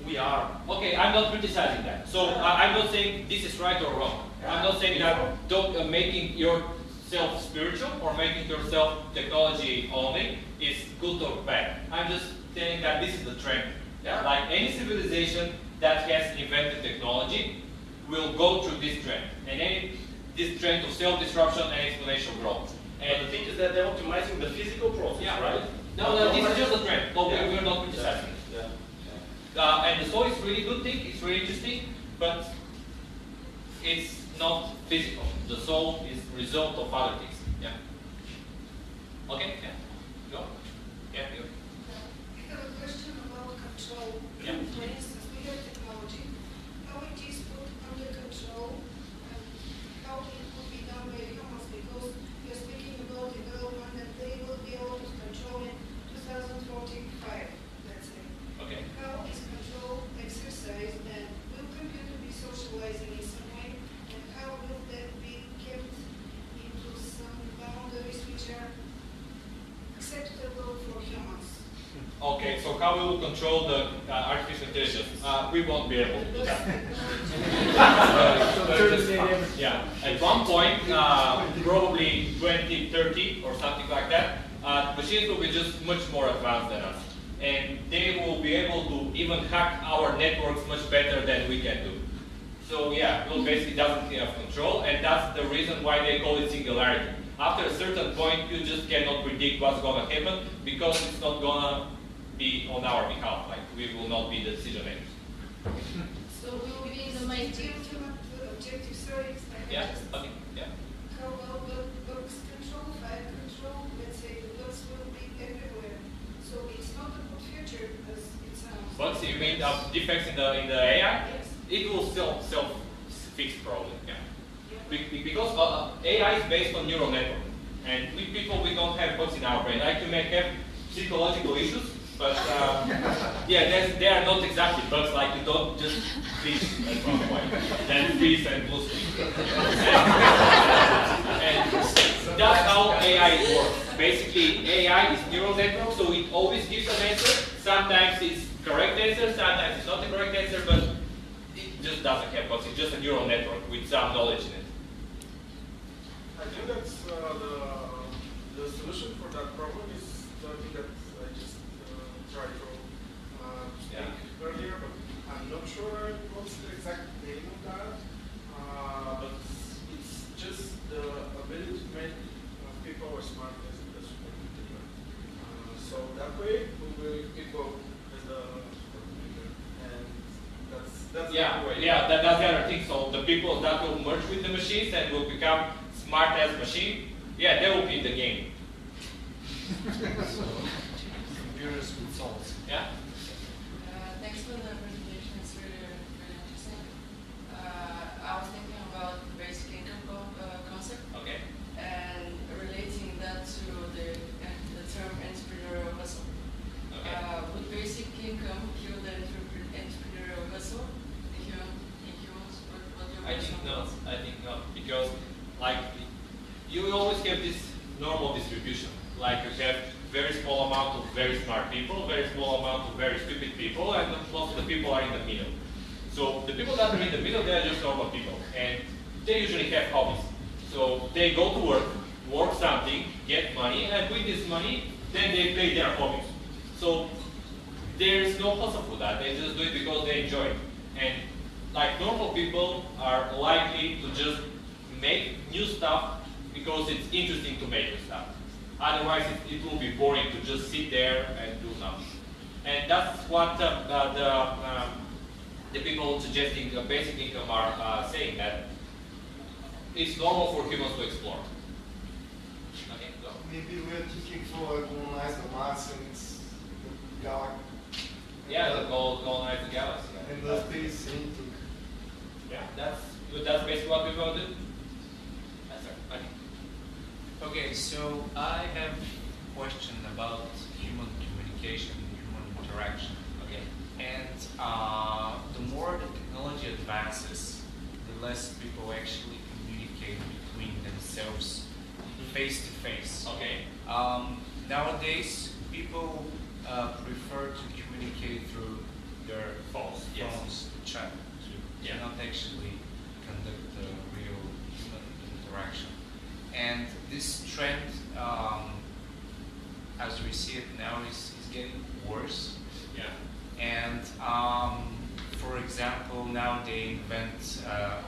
we are. Okay, I'm not criticizing that. So I'm not saying this is right or wrong. I'm not saying that making yourself spiritual or making yourself technology only is good or bad. I'm just saying that this is the trend. Like any civilization that has invented technology will go through this trend. And this trend of self-disruption and exponential growth. And the thing is that they're optimizing the physical process, right? No, this is just a trend. No, we're not criticizing it. And the soul is really good thing, it's really interesting, but it's not physical. The soul is result of other things. Yeah. Okay. Yeah. Go. Yeah. Go. I have a question about control. Yeah. For instance, we have technology, how it is put under control, and how it could be done by humans, because we are speaking about development and they will be able to control in 2045, let's say. Okay. How is control exercised, and will computer be socializing in some way, and how will that be kept into some boundaries which are acceptable for humans? Okay, so how we will control the artificial intelligence? We won't be able to do that. Yeah, at one point, probably 2030 or something like that, machines will be just much more advanced than us. And they will be able to even hack our networks much better than we can do. So yeah, we'll basically doesn't have control, and that's the reason why they call it singularity. After a certain point, you just cannot predict what's going to happen because it's not going to be on our behalf. Like, we will not be the decision makers. So we will be in the main The ultimate objective, sorry, Yeah? Okay. Yeah. how about bugs control, file control, let's say the bugs will be everywhere. So it's not a good future as it sounds. Bugs, you mean defects in the AI? Yes. It will self-fix probably. Yeah. Because AI is based on neural network, and we people, we don't have bugs in our brain. Like, you may have psychological issues, but yeah, they are not exactly bugs. Like, you don't just fish at one point, then freeze and blue screen. And that's how AI works. Basically, AI is neural network, so it always gives an answer. Sometimes it's correct answer, sometimes it's not the correct answer, but it just doesn't have bugs. It's just a neural network with some knowledge in it. I think that's the solution for that problem is the thing that I just tried to speak earlier, but I'm not sure what's the exact name of that. But it's just the ability to make people as smart as supercomputer. So that way we will people as the supercomputer, and that's Yeah, the way. yeah, that's the other thing. So the people that will merge with the machines and will become smart as machine, yeah, they will be in the game. So, computers with souls. Yeah. Thanks for the presentation. It's really, really interesting. I was thinking about the basic income concept Okay. and relating that to the term entrepreneurial hustle. Okay. Would basic income kill the entrepreneurial hustle in humans? What your I think personal no. thoughts? I think no, because like you will always have this normal distribution. Like, you have very small amount of very smart people, very small amount of very stupid people, and most of the people are in the middle. So the people that are in the middle, they are just normal people, and they usually have hobbies. So they go to work something, get money, and with this money, then they pay their hobbies. So there is no hustle for that. They just do it because they enjoy it. And like, normal people are likely to just make new stuff because it's interesting to make new stuff. Otherwise, it will be boring to just sit there and do nothing. And that's what the people suggesting basic income are saying, that it's normal for humans to explore. Okay, go. Maybe we're thinking for colonize the Mars and the galaxy. Yeah, the colonize the galaxy. And the space into. Yeah, that's basically what we're going to do. That's right. Okay. Okay, so I have a question about human communication, human interaction. Okay. And the more the technology advances, the less people actually communicate between themselves face to face. Okay. Nowadays, people prefer to communicate through their Phones, yes. to chat, to not actually conduct the real human interaction. And this trend, as we see it now, is getting worse. Yeah. And for example, now they invent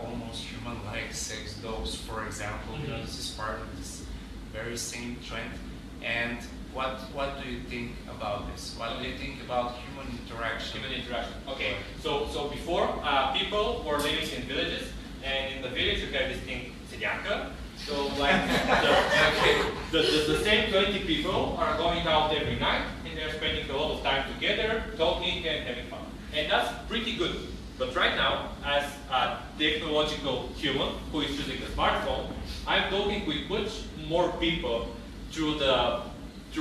almost human-like sex dolls, for example. You know, this is part of this very same trend. And what do you think about this? What do you think about human interaction? Human interaction. Okay. So before, people were living in villages, and in the village you have this thing, sedyanka, So like the same 20 people are going out every night and they're spending a lot of time together, talking and having fun. And that's pretty good. But right now, as a technological human who is using the smartphone, I'm talking with much more people through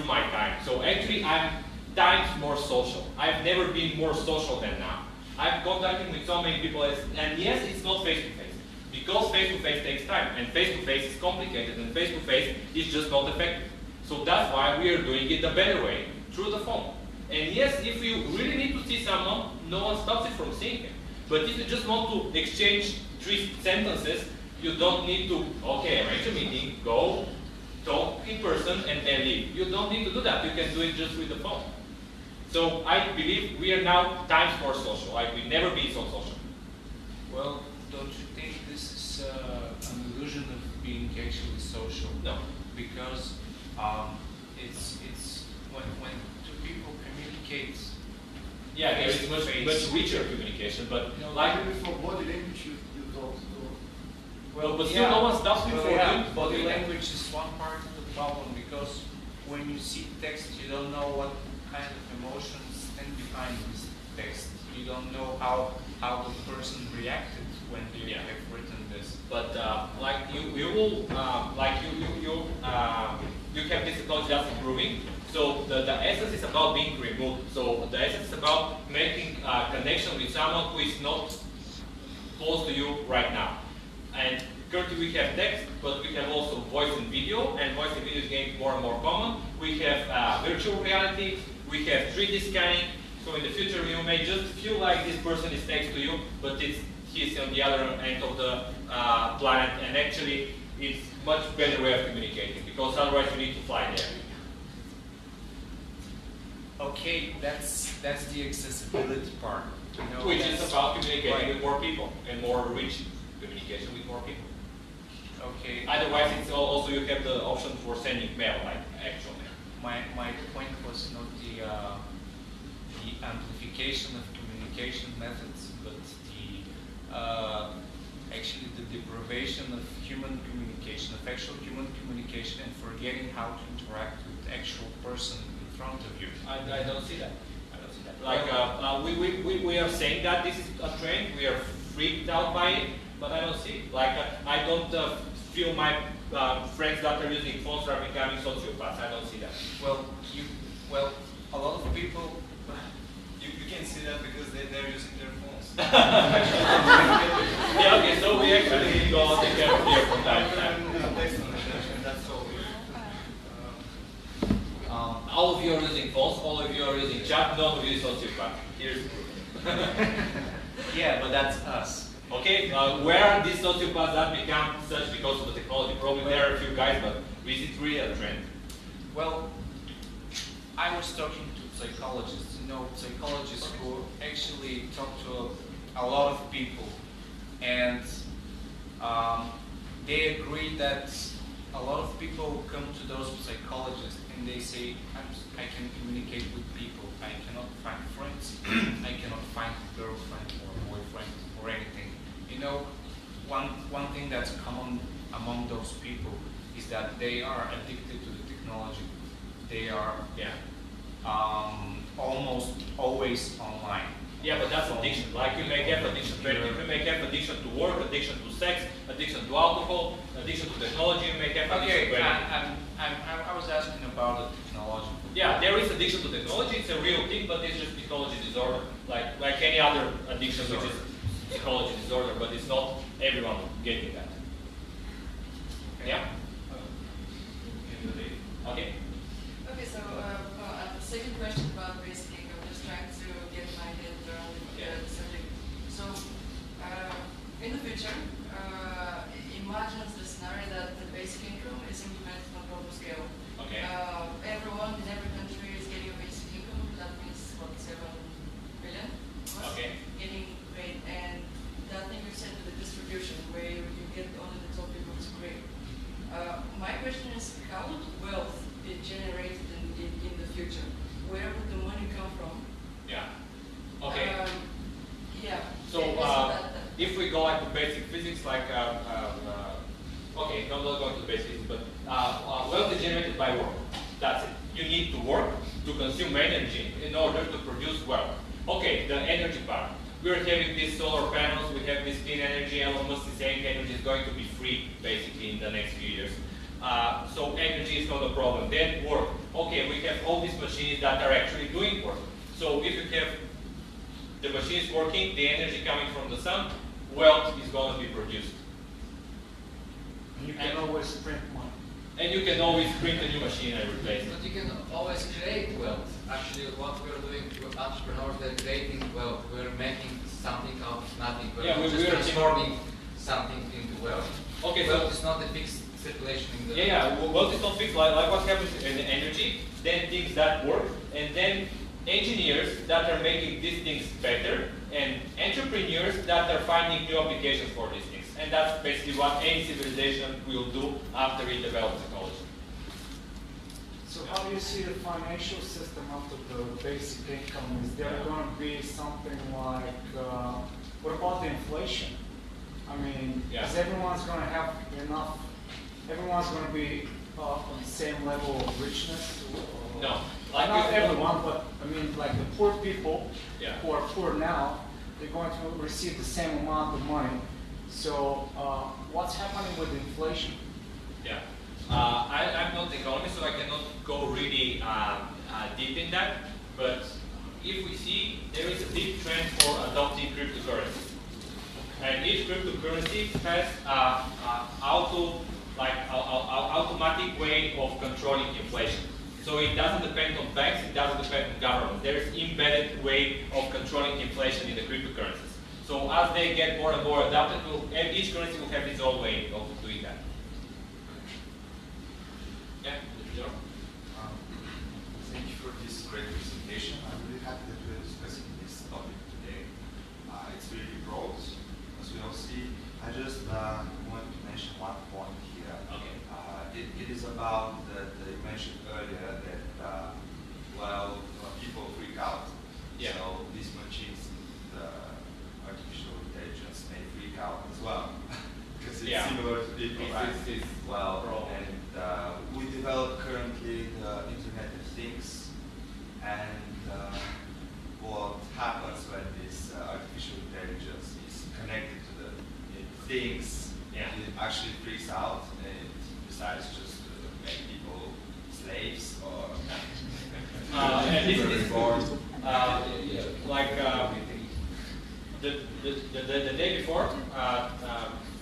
my time. So actually I'm times more social. I've never been more social than now. I'm contacting with so many people, and yes, it's not face-to-face. Because face-to-face takes time, and face-to-face is complicated, and face-to-face is just not effective. So that's why we are doing it the better way, through the phone. And yes, if you really need to see someone, no one stops you from seeing him. But if you just want to exchange 3 sentences, you don't need to, okay, arrange a meeting, go, talk in person, and then leave. You don't need to do that. You can do it just with the phone. So I believe we are now times more social. Like we've never been so social. Well, don't you think this is an illusion of being actually social? No. Because it's when two people communicate. Yeah, there is much richer communication, but like for body language, you don't. well, but still no one stops me from doing body language is one part of the problem, because when you see text, you don't know what kind of emotions stand behind this text. You don't know how the person reacted when you have written this. But like you will you have this technology that's improving. So the essence is about being removed. So the essence is about making a connection with someone who is not close to you right now. And currently we have text, but we have also voice and video, and voice and video is getting more and more common. We have virtual reality, we have 3D scanning. So in the future you may just feel like this person is next to you, but he's on the other end of the planet, and actually it's much better way of communicating, because otherwise you need to fly there. Okay, that's the accessibility part. You know, Which is about communicating with more people, and more rich communication with more people. Okay. Otherwise, it's also you have the option for sending mail, like actual mail. My point was not the amplification of communication methods, but actually the deprivation of human communication, of actual human communication, and forgetting how to interact with the actual person in front of you. I don't see that. I don't see that. Like we are saying that this is a trend. We are freaked out by it, but I don't see it. Like I don't feel my friends that are using phones are becoming sociopaths. I don't see that. Well, a lot of people. You can see that because they're using their phones. Yeah, okay, so we actually go out and care here from time to time. That's all. All of you are using phones, all of you are using chat, none of you is sociopath. Here's the proof. Yeah, but that's us. Okay, where are these sociopaths that become such because of the technology? Probably there are a few guys, but is it really a trend? Well, I was talking to psychologists, psychologists who actually talk to a lot of people, and they agree that a lot of people come to those psychologists and they say, I can communicate with people, I cannot find friends, I cannot find a girlfriend or boyfriend or anything. You know, one thing that's common among those people is that they are addicted to the technology. They are almost always online. Yeah, but that's addiction. Like you may have addiction to anything. You may have addiction to work, addiction to sex, addiction to alcohol, addiction to technology. You may have addiction to anything. I was asking about the technology. Yeah, there is addiction to technology. It's a real thing, but it's just psychology disorder, like any other addiction, which is psychology disorder. But it's not everyone getting that. Yeah. Okay. Okay, so the second question about basic income, just trying to get my head around the subject. So, in the future, imagine the scenario that the basic income is implemented on a global scale. Okay. Everyone in every country is getting a basic income. That means what, 7 billion? Okay. Getting paid, and that thing you said to the distribution, where you get only the top people, is great. My question is, how would wealth be generated in the future? Where would the money come from? Yeah. Okay. Yeah. So if we go like to basic physics, like okay, Okay, not going to the basic physics, but wealth is generated by work. That's it. You need to work to consume energy in order to produce wealth. Okay, the energy part. We're having these solar panels, we have this clean energy. Elon Musk is saying energy is going to be free, basically, in the next few years. So energy is not a problem. Then work. Okay, we have all these machines that are actually doing work. So if you have the machines working, the energy coming from the sun, wealth is going to be produced. And you can always print money. And you can always print a new machine and replace it. But you can always create wealth. Actually, what we're doing to entrepreneurs, they're creating wealth. We're making something out of nothing. We're just transforming something into wealth. Okay, wealth is not a fixed circulation in the... Yeah, wealth is not fixed, like what happens in the energy, then things that work, and then engineers that are making these things better, and entrepreneurs that are finding new applications for these things. And that's basically what any civilization will do after it develops technology. So how do you see the financial system after the basic income? Is there going to be something like, what about the inflation? I mean, is everyone's going to have enough, everyone's going to be on the same level of richness? No. Like not everyone, but I mean like the poor people who are poor now, they're going to receive the same amount of money. So what's happening with inflation? Yeah, I'm not an economist, so I cannot go really deep in that. But if we see, there is a big trend for adopting cryptocurrency, and each cryptocurrency has automatic way of controlling inflation. So it doesn't depend on banks, it doesn't depend on government. There is embedded way of controlling inflation in the cryptocurrencies. So as they get more and more adapted, each currency will have its own way of doing that. Yeah, Joe? Thank you for this great presentation. I'm really happy that we're discussing this topic today. It's really broad, as we all see. I just want to mention one point here. Okay. It is about that you mentioned earlier that, well, people freak out. Yeah. So these machines, artificial intelligence may freak out as well, because it's similar to people, right? And we develop currently the Internet of Things, and what happens when this artificial intelligence is connected to the things, it actually freaks out and it decides just to make people slaves or and this is like the day before,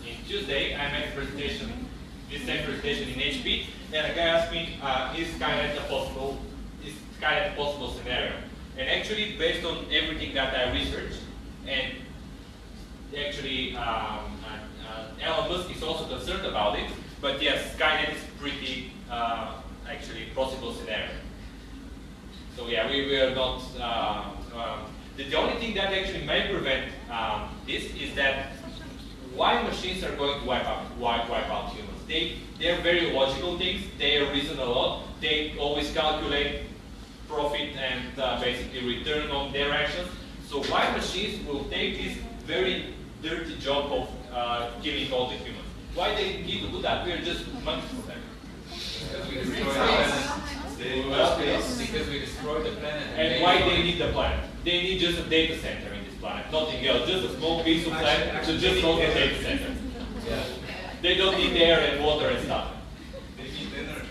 in Tuesday, I made a presentation, this same presentation in HP, and a guy asked me, is Skynet a possible scenario? And actually, based on everything that I researched, and actually Elon Musk is also concerned about it, but yes, Skynet is pretty actually possible scenario. So yeah, we are not. The only thing that actually may prevent this is that why machines are going to wipe out humans. They're very logical things. They reason a lot. They always calculate profit and basically return on their actions. So why machines will take this very dirty job of killing all the humans? Why they need to do that? We are just monkeys for them. Because we destroy the planet. Because we destroy the planet. And why they need the planet? They need just a data center in this planet, nothing else. Just a small piece of land to just hold the data center. Yeah. They don't need air and water and stuff. They need energy.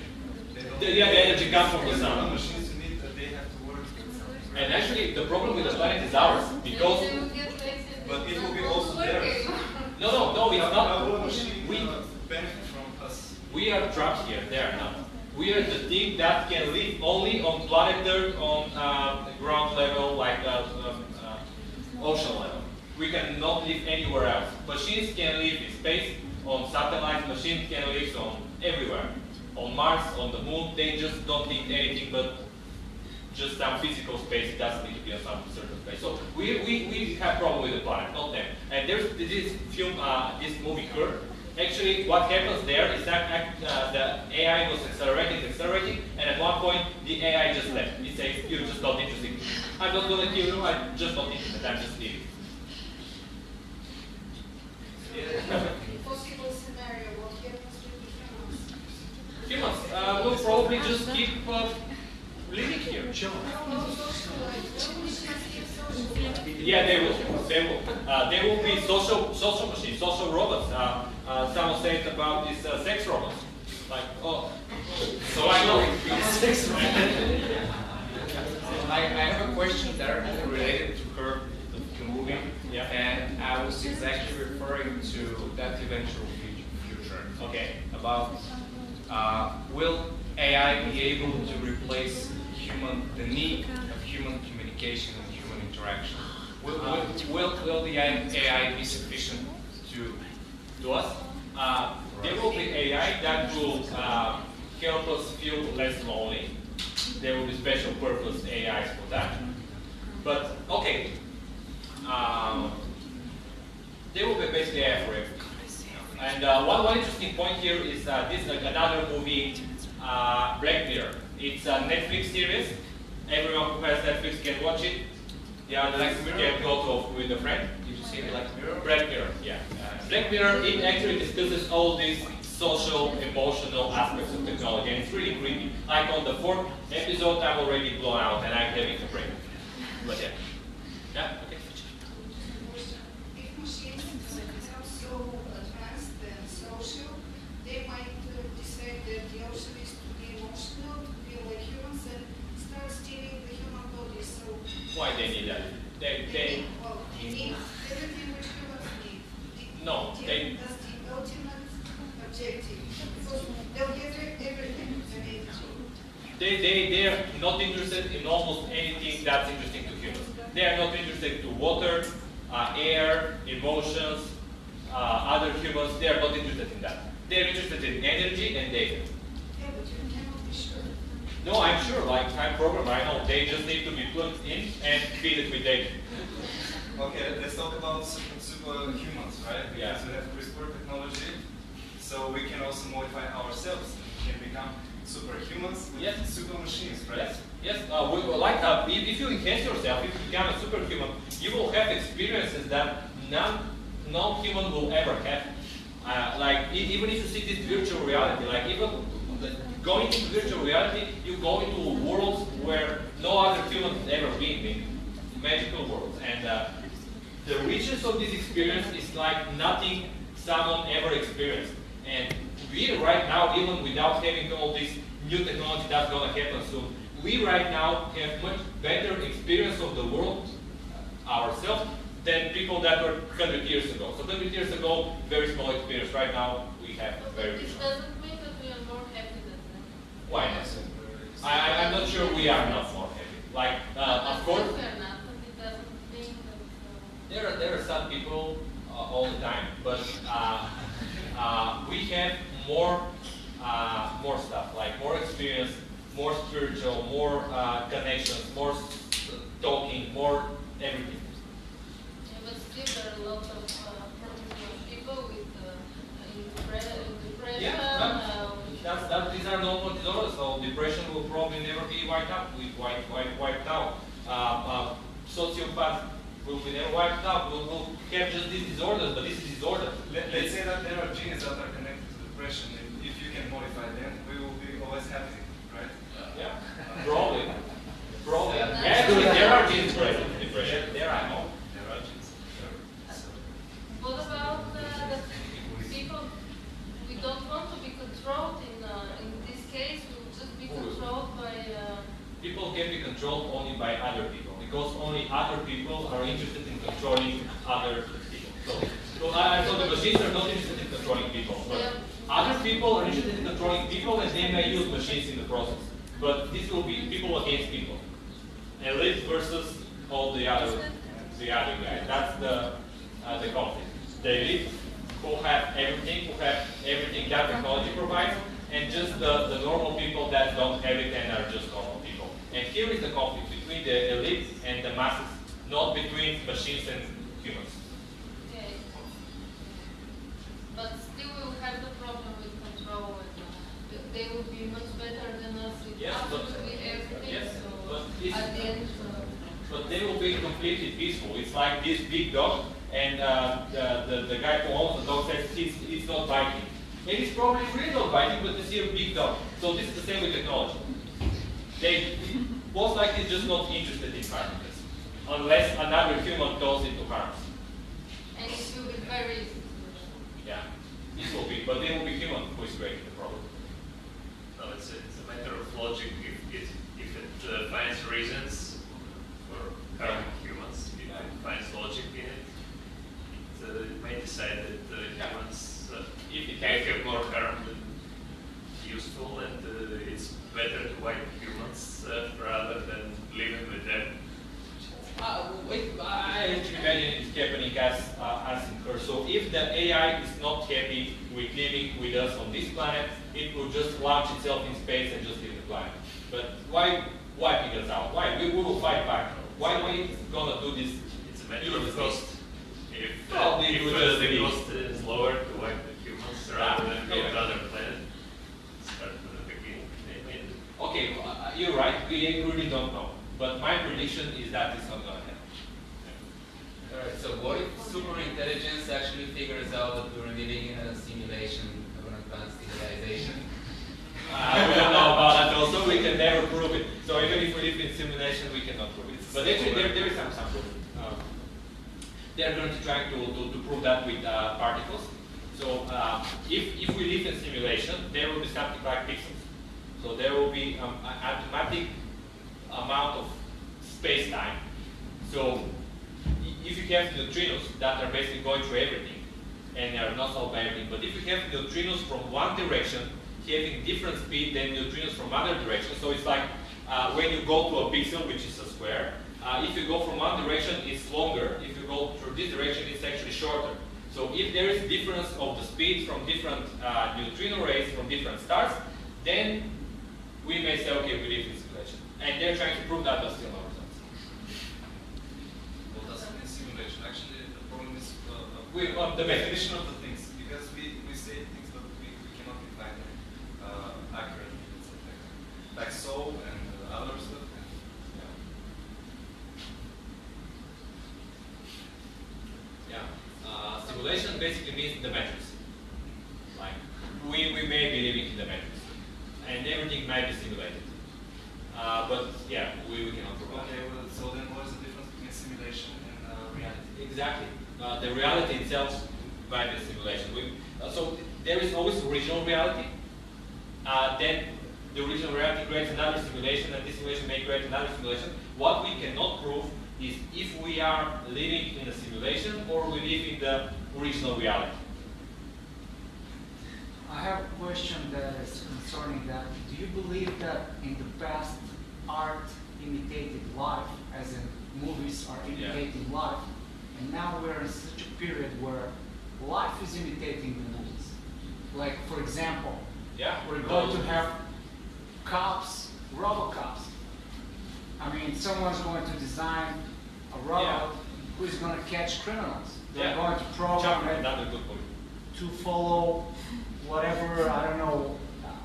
The energy comes from the sun. The machines need that they have to work with something. And actually, the problem with the planet is ours because. But it will be also theirs. No, it's not. Our machine benefit from us. We are trapped here. They are not. We are the thing that can live only on planet Earth, on ground level, like ocean level. We cannot live anywhere else. Machines can live in space, on satellites. Machines can live on everywhere. On Mars, on the moon. They just don't need anything but just some physical space. It doesn't need to be on some certain space. So we have problem with the planet, not them. And there's this film, this movie Her. Actually, what happens there is that the AI was accelerating, and at one point the AI just left. It says, "You're just not interested. I'm not going to kill you. I'm just not interested. I'm just leaving." Possible scenario. What happens with Humans will probably just keep living here. Yeah, they will. They will be social machines, social robots. Someone said about these sex robots. Like, oh, so I know. I have a question directly related to her, the movie, Yeah. and I was exactly referring to that eventual future. Okay. About will AI be able to replace the need of human communication and human interaction? Will the AI be sufficient To us, there will be AI that will help us feel less lonely. There will be special purpose AIs for that. But okay, there will be basically AI for everything. And one interesting point here is this another movie, Black Mirror. It's a Netflix series. Everyone who has Netflix can watch it. The others can go to with a friend. Did you say Black Mirror? Black Mirror, yeah. Black Mirror, it actually discusses all these social, emotional aspects of technology, and it's really creepy. Like on the 4th episode, I'm already blown out, and I'm having a break. But yeah. Yeah, okay. If machines become so advanced and social, they might decide that the option is to be emotional, to be like humans, and start stealing the human body. So Why they need that? They need everything which humans need. No, they- That's the ultimate objective. Because they'll give everything they need. They are not interested in almost anything that's interesting to humans. They are not interested to water, air, emotions, other humans. They are not interested in that. They are interested in energy and data. Yeah, but you cannot be sure. No, I'm sure. Like I'm programmer, I know. They just need to be plugged in and feed it with data. Okay, let's talk about superhumans, right? Yeah. Because we have CRISPR technology, so we can also modify ourselves. We can become superhumans with Yes. super machines, right? Yes. If you enhance yourself, if you become a superhuman, you will have experiences that non-human will ever have. Even if you see this virtual reality, like even going into virtual reality, you go into worlds where no other human has ever been in, magical worlds. And the richness of this experience is like nothing someone ever experienced. And we right now, even without having all this new technology that's going to happen soon, we right now have much better experience of the world ourselves than people that were 100 years ago. So 100 years ago, very small experience. Right now, we have very But rich. this doesn't mean that we are more happy than them. Why not? I'm not sure we are not more happy. Like, of course, We are not, and it doesn't mean that. there are some people all the time, but we have more stuff, like more experience, more spiritual, more connections, more talking, more everything. Yeah, but still there are a lot of people with depression. These are normal disorders, so depression will probably never be wiped out. Wiped out. Sociopath will be never wiped out. We'll have just these disorders, but this is disorder. Let's say that there are genes that are connected to depression, and if you can modify them, we will be always happy, right? Yeah, probably. Actually, there are genes present in depression. There I know. There are genes. What about the people? We don't want to be controlled in this case. We will just be controlled by. People can be controlled only by other people, because only other people are interested in controlling other people. So I thought the machines are not interested in controlling people, but other people are interested in controlling people, and they may use machines in the process. But this will be people against people, elite versus all the other guys. That's the conflict. The elite who have everything that technology provides, and just the normal people that don't have it and are just normal people. And here is the conflict between the elite and the masses, not between machines and humans. Okay. But still, we will have the problem with control, and they will be much better than us with Yes, but- absolutely everything. yes, so but this- at the end. But they will be completely peaceful. It's like this big dog, and the guy who owns the dog says he's not biting. And it's probably really not biting, but they see a big dog. So this is the same with technology. They most likely just not interested in harming us, unless another human calls it to harm us. And it will be very easy. Yeah, this will be, but it will be human who is creating the problem. No, it's a matter of logic. If it finds reasons for harming humans, if it finds logic in it, it may decide that humans can have more harm than useful, and it's better to wipe humans rather than living with them. I actually imagine it's happening as in her. So if the AI is not happy with living with us on this planet, it will just launch itself in space and just leave the planet. But why wiping us out? Why? We will fight back. Why are we gonna do this? It's a matter of cost. If the cost is lower to wipe the humans rather than go to other planet, start from the beginning. Okay, you're right. We really don't know. But my prediction is that it's not going to happen. Alright, so what if super intelligence actually figures out that we're living in a simulation of an advanced civilization? We don't know about that also. We can never prove it. So even if we live in simulation, we cannot prove it. But actually, there is some proof. They're going to try to prove that with particles. So if we live in simulation, there will be something like pixels. So there will be an automatic amount of space-time. So if you have neutrinos that are basically going through everything, and they are not solved by everything, but if you have neutrinos from one direction having different speed than neutrinos from other directions, so it's like when you go to a pixel, which is a square, if you go from one direction, it's longer. If you go through this direction, it's actually shorter. So if there is a difference of the speed from different neutrino rays from different stars, then we may say, okay, we live in simulation. And they're trying to prove that, but still no results. What does it mean simulation? Actually, the problem is the definition of the things, because we say things, but we cannot define them accurately. Like so and other stuff. Simulation basically means the matrix. Like we may be living in the matrix, and everything might be simulated. But yeah, we cannot prove Okay, well, so then what is the difference between simulation and reality? Exactly. The reality itself might be simulation. So there is always original reality. Then the original reality creates another simulation, and this simulation may create another simulation. What we cannot prove is if we are living in a simulation or we live in the original reality. I have a question that is concerning that. Do you believe that in the past art imitated life, as in movies are imitating life, and now we're in such a period where life is imitating the movies? Like, for example, we're going to have cops, robo-cops. I mean, someone's going to design a robot who's going to catch criminals. They're going to program it to follow whatever, I don't know,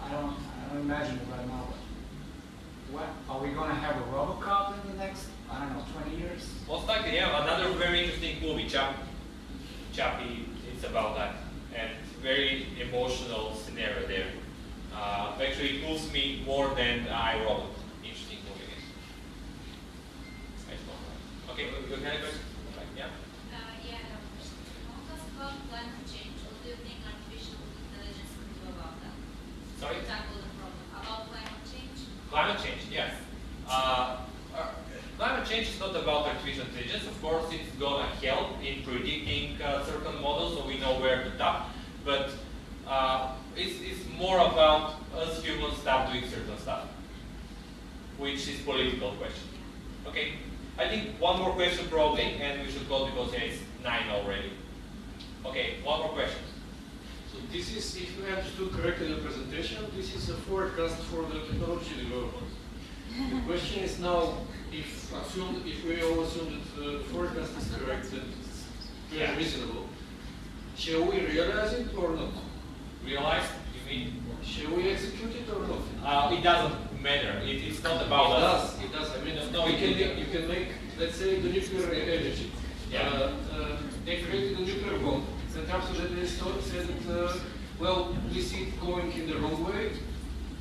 I don't imagine it right now. But what, are we going to have a RoboCop in the next, I don't know, 20 years? Most likely, another very interesting movie, Chappie, it's about that. And very emotional scenario there. Actually, it moves me more than iRobot. Interesting movie. Okay, you had a question? Yeah? I have a question. I want to ask about climate change. What do you think artificial intelligence can do about that? Sorry? To tackle the problem. About climate change? Climate change, yes. Climate change is not about artificial intelligence. Of course, it's going to help in predicting certain models so we know where to tap. But it's more about us humans start doing certain stuff, which is political question. Okay, I think one more question probably, and we should go because it's 9 already. Okay, one more question. So this is, if we understood correctly the presentation, this is a forecast for the technology development. The question is now, if we all assume that the forecast is correct, that it's very reasonable, shall we realize it or not? Realize? You mean? Shall we execute it or not? It doesn't matter. It's not about us. It does. I mean, no, you can make, let's say, the nuclear energy. They created a nuclear bomb. And after that they said that well, we see it going in the wrong way.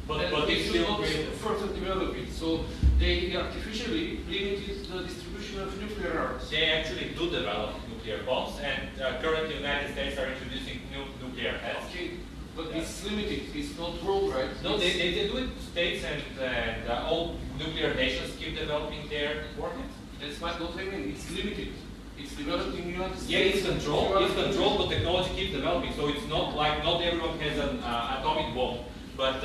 But they it's should still not great. further develop it. So they artificially limited the distribution of nuclear arms. They actually do develop nuclear bombs, and currently United States are introducing new nuclear heads. Okay, but it's limited. It's not worldwide. No, they do it. States and all nuclear nations keep developing their warheads. That's what I mean. It's limited. It's developed in the United States. Yeah, it's controlled, but technology keeps developing. So it's not like not everyone has an atomic bomb, but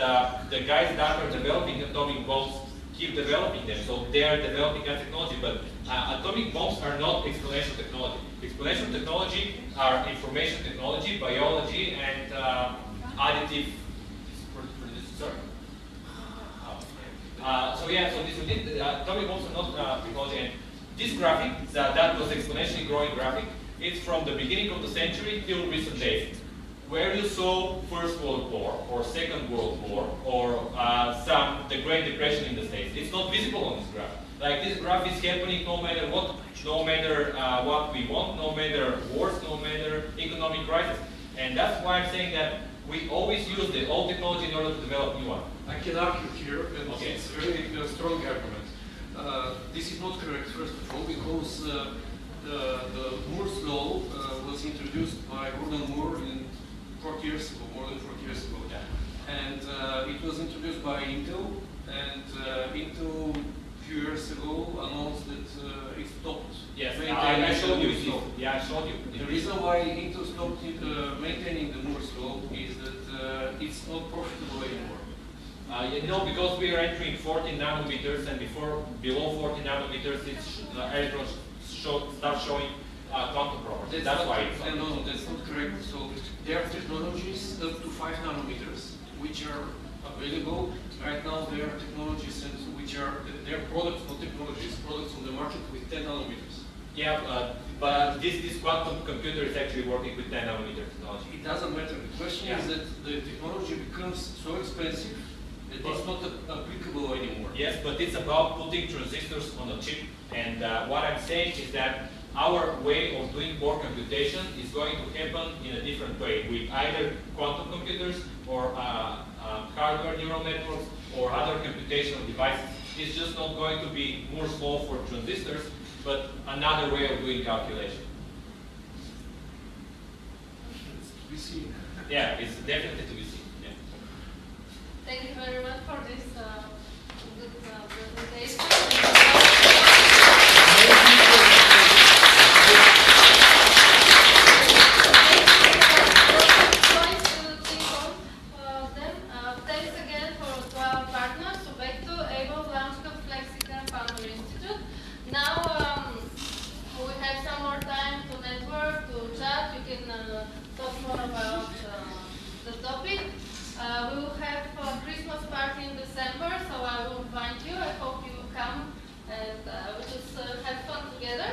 the guys that are developing atomic bombs keep developing them. So they are developing that technology, but atomic bombs are not exponential technology. Exponential technology are information technology, biology, and additive. Sorry. So yeah, so atomic bombs are not technology. And this graphic, that was exponentially growing graphic, it's from the beginning of the century till recent days. Where you saw First World War or Second World War or the Great Depression in the States, it's not visible on this graph. Like this graph is happening no matter what, what we want, no matter wars, no matter economic crisis. And that's why I'm saying that we always use the old technology in order to develop new one. I can argue here, and Okay. it's a very strong argument. This is not correct, first of all, because the Moore's law was introduced by Gordon Moore in 40 years ago, more than 40 years ago. And it was introduced by Intel, and Intel a few years ago announced that it stopped. Yes, maintaining I showed you the Moore's this. law. Yeah, I showed you. The reason why Intel stopped maintaining the Moore's law is that it's not profitable anymore. Because we are entering 14 nanometers, and below 14 nanometers, electrons start showing quantum properties. That's why it's no, that's not correct. So there are technologies up to 5 nanometers which are available. Right now there are technologies which are, there are products, not technologies, products on the market with 10 nanometers. Yeah, but this quantum computer is actually working with 10 nanometer technology. It doesn't matter. The question is that the technology becomes so expensive that it's not applicable anymore. Yes, but it's about putting transistors on a chip. And what I'm saying is that our way of doing core computation is going to happen in a different way with either quantum computers or hardware neural networks or other computational devices. It's just not going to be Moore's law for transistors, but another way of doing calculation. It's to be seen. Yeah, it's definitely to be seen. Yeah. Thank you very much for this good presentation. Thanks again to our partners, Obecto, Able, Launchpad, Flexicon, Foundry Institute. Now we have some more time to network, to chat. You can talk more about the topic. We will have a Christmas party in December, so I will invite you. I hope you come and we just have fun together.